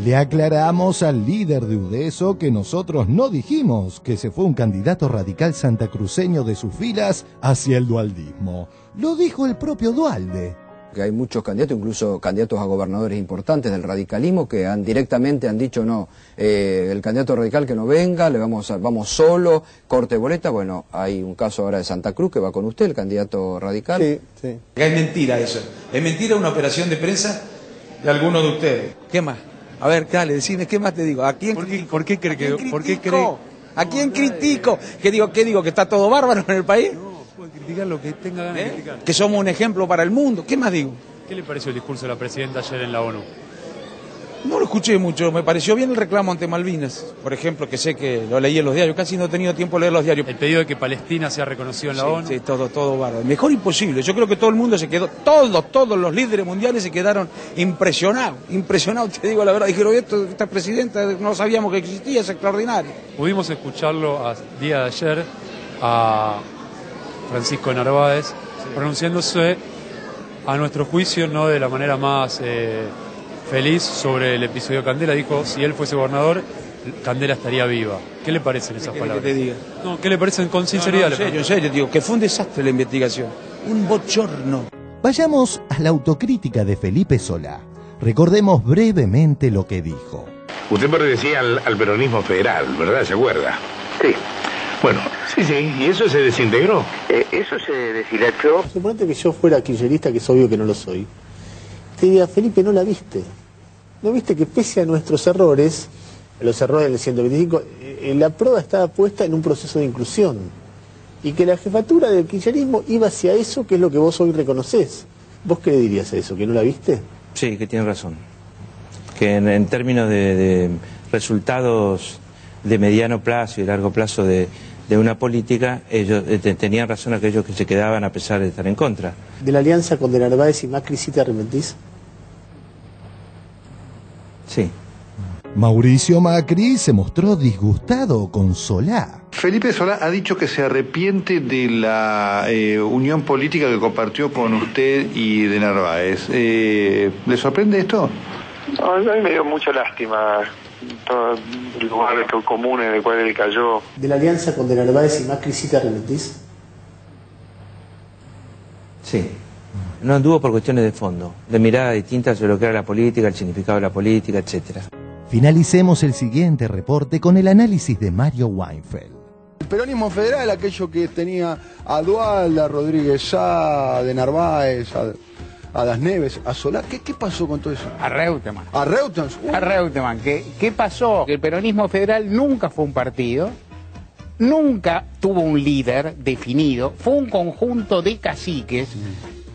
Le aclaramos al líder de UDESO que nosotros no dijimos que se fue un candidato radical santacruceño de sus filas hacia el dualdismo. Lo dijo el propio Duhalde. Que hay muchos candidatos, incluso candidatos a gobernadores importantes del radicalismo, que directamente han dicho no, el candidato radical que no venga, vamos solo, corte boleta. Bueno, hay un caso ahora de Santa Cruz que va con usted, el candidato radical. Sí. Es mentira eso. Es mentira una operación de prensa de alguno de ustedes. ¿Qué más? A ver, dale, decime, ¿qué más te digo? ¿A quién critico? ¿Por qué cree que...? ¿Por qué cree? ¿A quién critico? ¿Qué digo? ¿Que está todo bárbaro en el país? Puede criticar lo que tenga ganas de criticar. Que somos un ejemplo para el mundo. ¿Qué más digo? ¿Qué le pareció el discurso de la presidenta ayer en la ONU? No lo escuché mucho. Me pareció bien el reclamo ante Malvinas, por ejemplo, que sé que lo leí en los diarios. Casi no he tenido tiempo de leer los diarios. El pedido de que Palestina sea reconocido en la ONU. Sí, todo bárbaro. Mejor imposible. Yo creo que todo el mundo se quedó, todos los líderes mundiales se quedaron impresionados. Te digo la verdad. Dijeron, esta presidenta no sabíamos que existía, es extraordinario. Pudimos escucharlo a día de ayer a Francisco Narváez pronunciándose, a nuestro juicio, no de la manera más feliz sobre el episodio Candela. Dijo, si él fuese gobernador, Candela estaría viva. ¿Qué le parecen esas palabras? Que te diga? No, ¿qué le parecen con sinceridad? No, en serio, digo, que fue un desastre la investigación. Un bochorno. Vayamos a la autocrítica de Felipe Solá. Recordemos brevemente lo que dijo. Usted pertenecía al peronismo federal, ¿verdad? ¿Se acuerda? Sí. Bueno, sí, ¿y eso se desintegró? Eso se deshilachó. Suponete que yo fuera kirchnerista, que es obvio que no lo soy. Te diría, Felipe, no la viste. ¿No viste que pese a nuestros errores, los errores del 125, la prueba estaba puesta en un proceso de inclusión? Y que la jefatura del kirchnerismo iba hacia eso, que es lo que vos hoy reconocés. ¿Vos qué le dirías a eso? ¿Que no la viste? Sí, que tiene razón. Que en términos de resultados de mediano plazo y largo plazo de una política, ellos tenían razón aquellos que se quedaban a pesar de estar en contra. ¿De la alianza con De Narváez y Macri sí te arrepentís? Sí. Mauricio Macri se mostró disgustado con Solá. Felipe Solá ha dicho que se arrepiente de la unión política que compartió con usted y De Narváez. ¿Le sorprende esto? No, a mí me dio mucha lástima todo el lugar común en el cual él cayó. ¿De la alianza con De Narváez y Macri sí te arrepentís? Sí. No anduvo por cuestiones de fondo, de mirada distinta sobre lo que era la política, el significado de la política, etcétera. Finalicemos el siguiente reporte con el análisis de Mario Weinfeld. El peronismo federal, aquello que tenía a Duhalde, a Rodríguez Sá, De Narváez, a Das Neves, a Solá. ¿Qué pasó con todo eso? A Reutemann. ¿A Reutemann? A Reutemann. ¿Qué pasó? Que el peronismo federal nunca fue un partido, nunca tuvo un líder definido, fue un conjunto de caciques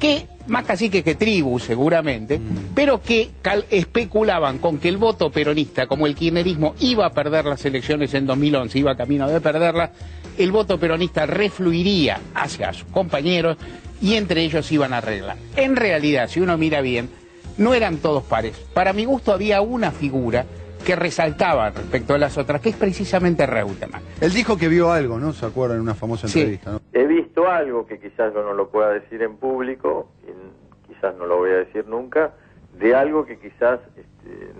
que, más caciques que tribus seguramente, pero que especulaban con que el voto peronista, como el kirchnerismo iba a perder las elecciones en 2011, iba camino de perderlas, el voto peronista refluiría hacia sus compañeros y entre ellos iban a arreglar. En realidad, si uno mira bien, no eran todos pares. Para mi gusto había una figura que resaltaba respecto a las otras, que es precisamente Reutemann. Él dijo que vio algo, ¿no? ¿Se acuerdan en una famosa entrevista? ¿No? He visto algo que quizás yo no lo pueda decir en público, y quizás no lo voy a decir nunca, de algo que quizás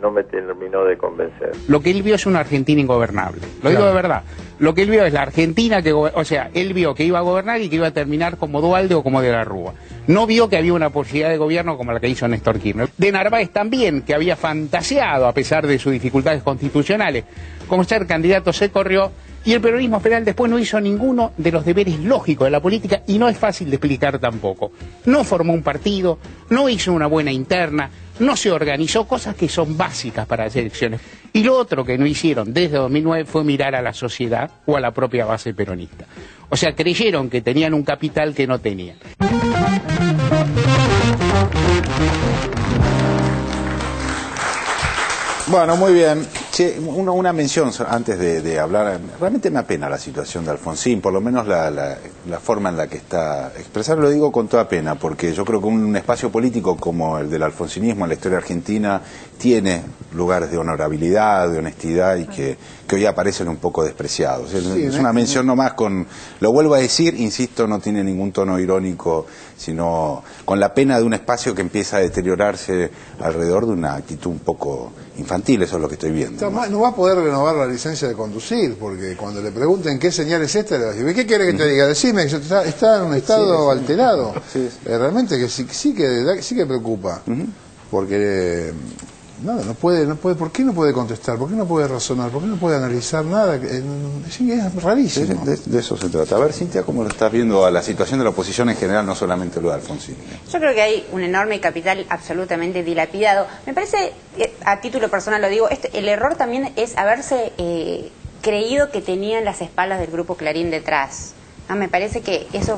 no me terminó de convencer. Lo que él vio es una Argentina ingobernable. Lo digo de verdad. Lo que él vio es la Argentina que... O sea, él vio que iba a gobernar y que iba a terminar como Duhalde o como De la Rúa. No vio que había una posibilidad de gobierno como la que hizo Néstor Kirchner. De Narváez también, que había fantaseado, a pesar de sus dificultades constitucionales, como ser candidato, se corrió. Y el peronismo federal después no hizo ninguno de los deberes lógicos de la política y no es fácil de explicar tampoco. No formó un partido, no hizo una buena interna, no se organizó, cosas que son básicas para las elecciones. Y lo otro que no hicieron desde 2009 fue mirar a la sociedad o a la propia base peronista. O sea, creyeron que tenían un capital que no tenían. Bueno, muy bien. Sí, una mención antes de hablar. Realmente me apena la situación de Alfonsín, por lo menos la forma en la que está expresada. Lo digo con toda pena, porque yo creo que un espacio político como el del alfonsinismo en la historia argentina tiene lugares de honorabilidad, de honestidad y que hoy aparecen un poco despreciados. Es una mención nomás lo vuelvo a decir, insisto, no tiene ningún tono irónico, sino con la pena de un espacio que empieza a deteriorarse alrededor de una actitud un poco infantil. Eso es lo que estoy viendo. No va a poder renovar la licencia de conducir, porque cuando le pregunten qué señal es esta, le va a decir, ¿qué quiere que te diga? Decime que está en un estado alterado. Realmente que sí que preocupa, porque no puede, ¿por qué no puede contestar? ¿Por qué no puede razonar? ¿Por qué no puede analizar nada? Sí, es rarísimo. De eso se trata. A ver, Cintia, ¿cómo lo estás viendo a la situación de la oposición en general, no solamente lo de Alfonsín? Yo creo que hay un enorme capital absolutamente dilapidado. Me parece, a título personal lo digo, el error también es haberse creído que tenían las espaldas del Grupo Clarín detrás. Me parece que eso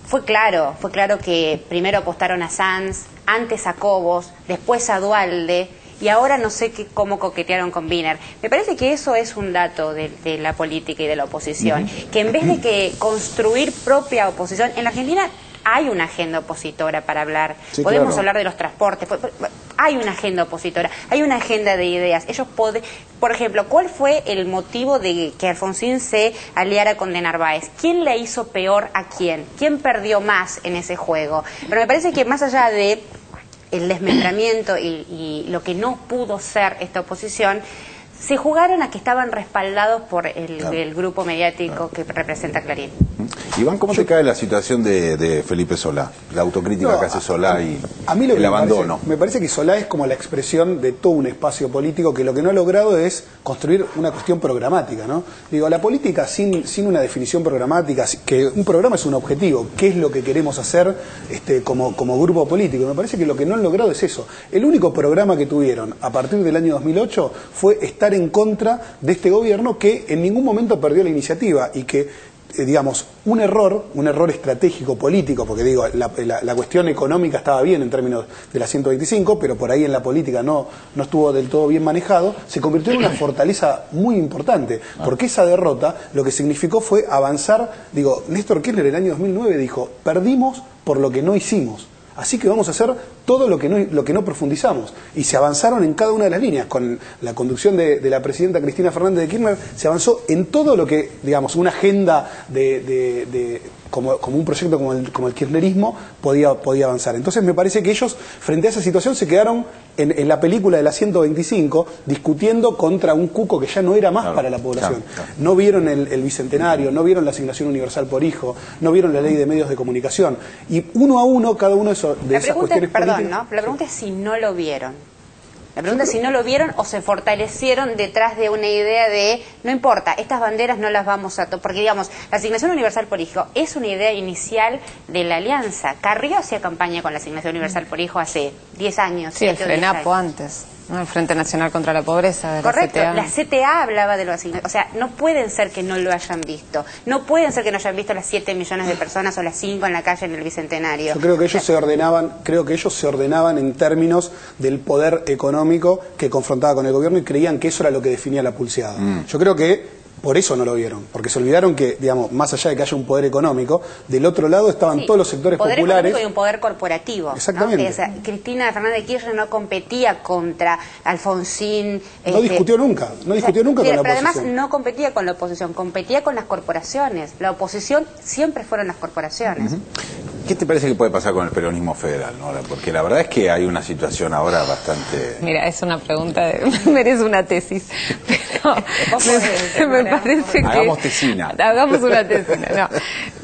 fue claro que primero apostaron a Sanz, antes a Cobos, después a Duhalde, y ahora no sé cómo coquetearon con Wiener. Me parece que eso es un dato de la política y de la oposición, que en vez de que construir propia oposición, en la Argentina hay una agenda opositora para hablar, podemos hablar de los transportes, hay una agenda opositora, hay una agenda de ideas. Ellos por ejemplo, ¿cuál fue el motivo de que Alfonsín se aliara con De Narváez? ¿Quién le hizo peor a quién? ¿Quién perdió más en ese juego? Pero me parece que más allá de el desmembramiento y lo que no pudo ser esta oposición, se jugaron a que estaban respaldados por el grupo mediático que representa Clarín. Iván, ¿cómo te cae la situación de Felipe Solá? La autocrítica que hace Solá y el abandono. Me parece que Solá es como la expresión de todo un espacio político que lo que no ha logrado es construir una cuestión programática, ¿no? Digo, la política sin una definición programática, que un programa es un objetivo, ¿qué es lo que queremos hacer como grupo político? Me parece que lo que no han logrado es eso. El único programa que tuvieron a partir del año 2008 fue estar en contra de este gobierno que en ningún momento perdió la iniciativa y que digamos, un error estratégico político, porque digo, la cuestión económica estaba bien en términos de la 125, pero por ahí en la política no estuvo del todo bien manejado, se convirtió en una fortaleza muy importante, porque esa derrota lo que significó fue avanzar. Digo, Néstor Kirchner en el año 2009 dijo, perdimos por lo que no hicimos. Así que vamos a hacer todo lo que no profundizamos. Y se avanzaron en cada una de las líneas. Con la conducción de la presidenta Cristina Fernández de Kirchner, se avanzó en todo lo que, digamos, una agenda como un proyecto como el kirchnerismo podía avanzar. Entonces me parece que ellos, frente a esa situación, se quedaron en la película de la 125 discutiendo contra un cuco que ya no era más para la población. No vieron el bicentenario, no vieron la asignación universal por hijo, no vieron la ley de medios de comunicación. Y uno a uno, cada uno de esas cuestiones políticas... La pregunta es si no lo vieron. La pregunta es si no lo vieron o se fortalecieron detrás de una idea de, no importa, estas banderas no las vamos a... Porque, digamos, la asignación universal por hijo es una idea inicial de la alianza. Carrió hacía campaña con la asignación universal por hijo hace 10 años. Sí, el FRENAPO antes, ¿no? El Frente Nacional contra la Pobreza. Correcto, la CTA hablaba de lo asignado. O sea, no pueden ser que no lo hayan visto. No pueden ser que no hayan visto las 7 millones de personas o las 5 en la calle en el Bicentenario. Yo creo que ellos se ordenaban en términos del poder económico que confrontaba con el gobierno y creían que eso era lo que definía la pulseada. Yo creo que por eso no lo vieron, porque se olvidaron que, digamos, más allá de que haya un poder económico, del otro lado estaban todos los sectores populares. Un poder económico y un poder corporativo. Exactamente. ¿No? O sea, Cristina Fernández de Kirchner no competía contra Alfonsín. No discutió nunca con la oposición. Pero además no competía con la oposición, competía con las corporaciones. La oposición siempre fueron las corporaciones. ¿Qué te parece que puede pasar con el peronismo federal, ¿no? Porque la verdad es que hay una situación ahora bastante... Mira, es una pregunta, merece una tesis, pero me parece que... Hagamos tesina. Hagamos una tesina, no.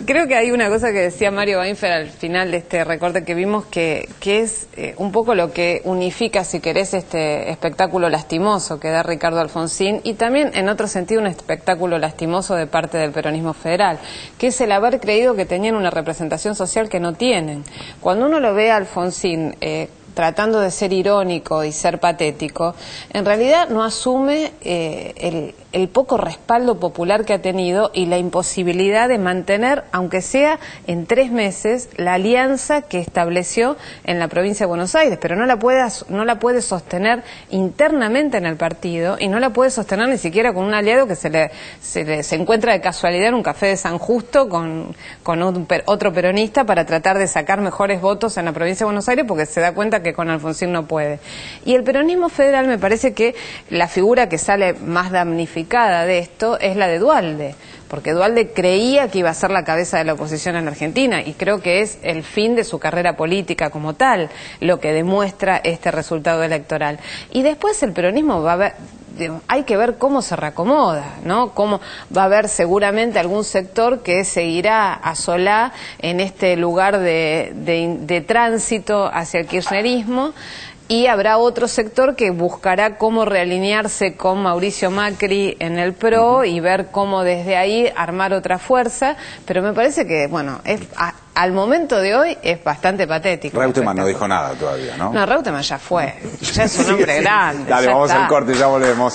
Creo que hay una cosa que decía Mario Weinfeld al final de este recorte que vimos, que es un poco lo que unifica, si querés, este espectáculo lastimoso que da Ricardo Alfonsín, y también, en otro sentido, un espectáculo lastimoso de parte del peronismo federal, que es el haber creído que tenían una representación social que no tienen. Cuando uno lo ve a Alfonsín tratando de ser irónico y ser patético, en realidad no asume el poco respaldo popular que ha tenido y la imposibilidad de mantener, aunque sea en 3 meses, la alianza que estableció en la provincia de Buenos Aires, pero no la puede sostener internamente en el partido y no la puede sostener ni siquiera con un aliado que se encuentra de casualidad en un café de San Justo con otro peronista para tratar de sacar mejores votos en la provincia de Buenos Aires, porque se da cuenta que con Alfonsín no puede. Y el peronismo federal, me parece que la figura que sale más damnificada de esto es la de Duhalde, porque Duhalde creía que iba a ser la cabeza de la oposición en Argentina, y creo que es el fin de su carrera política como tal, lo que demuestra este resultado electoral. Y después el peronismo va a ver, hay que ver cómo se reacomoda, ¿no? Cómo va a haber seguramente algún sector que seguirá a Solá en este lugar de tránsito hacia el kirchnerismo, y habrá otro sector que buscará cómo realinearse con Mauricio Macri en el PRO y ver cómo desde ahí armar otra fuerza, pero me parece que, bueno, al momento de hoy es bastante patético. Reutemann no dijo nada todavía, ¿no? No, Reutemann ya fue, ya es un hombre grande. Dale, vamos al corte, ya volvemos.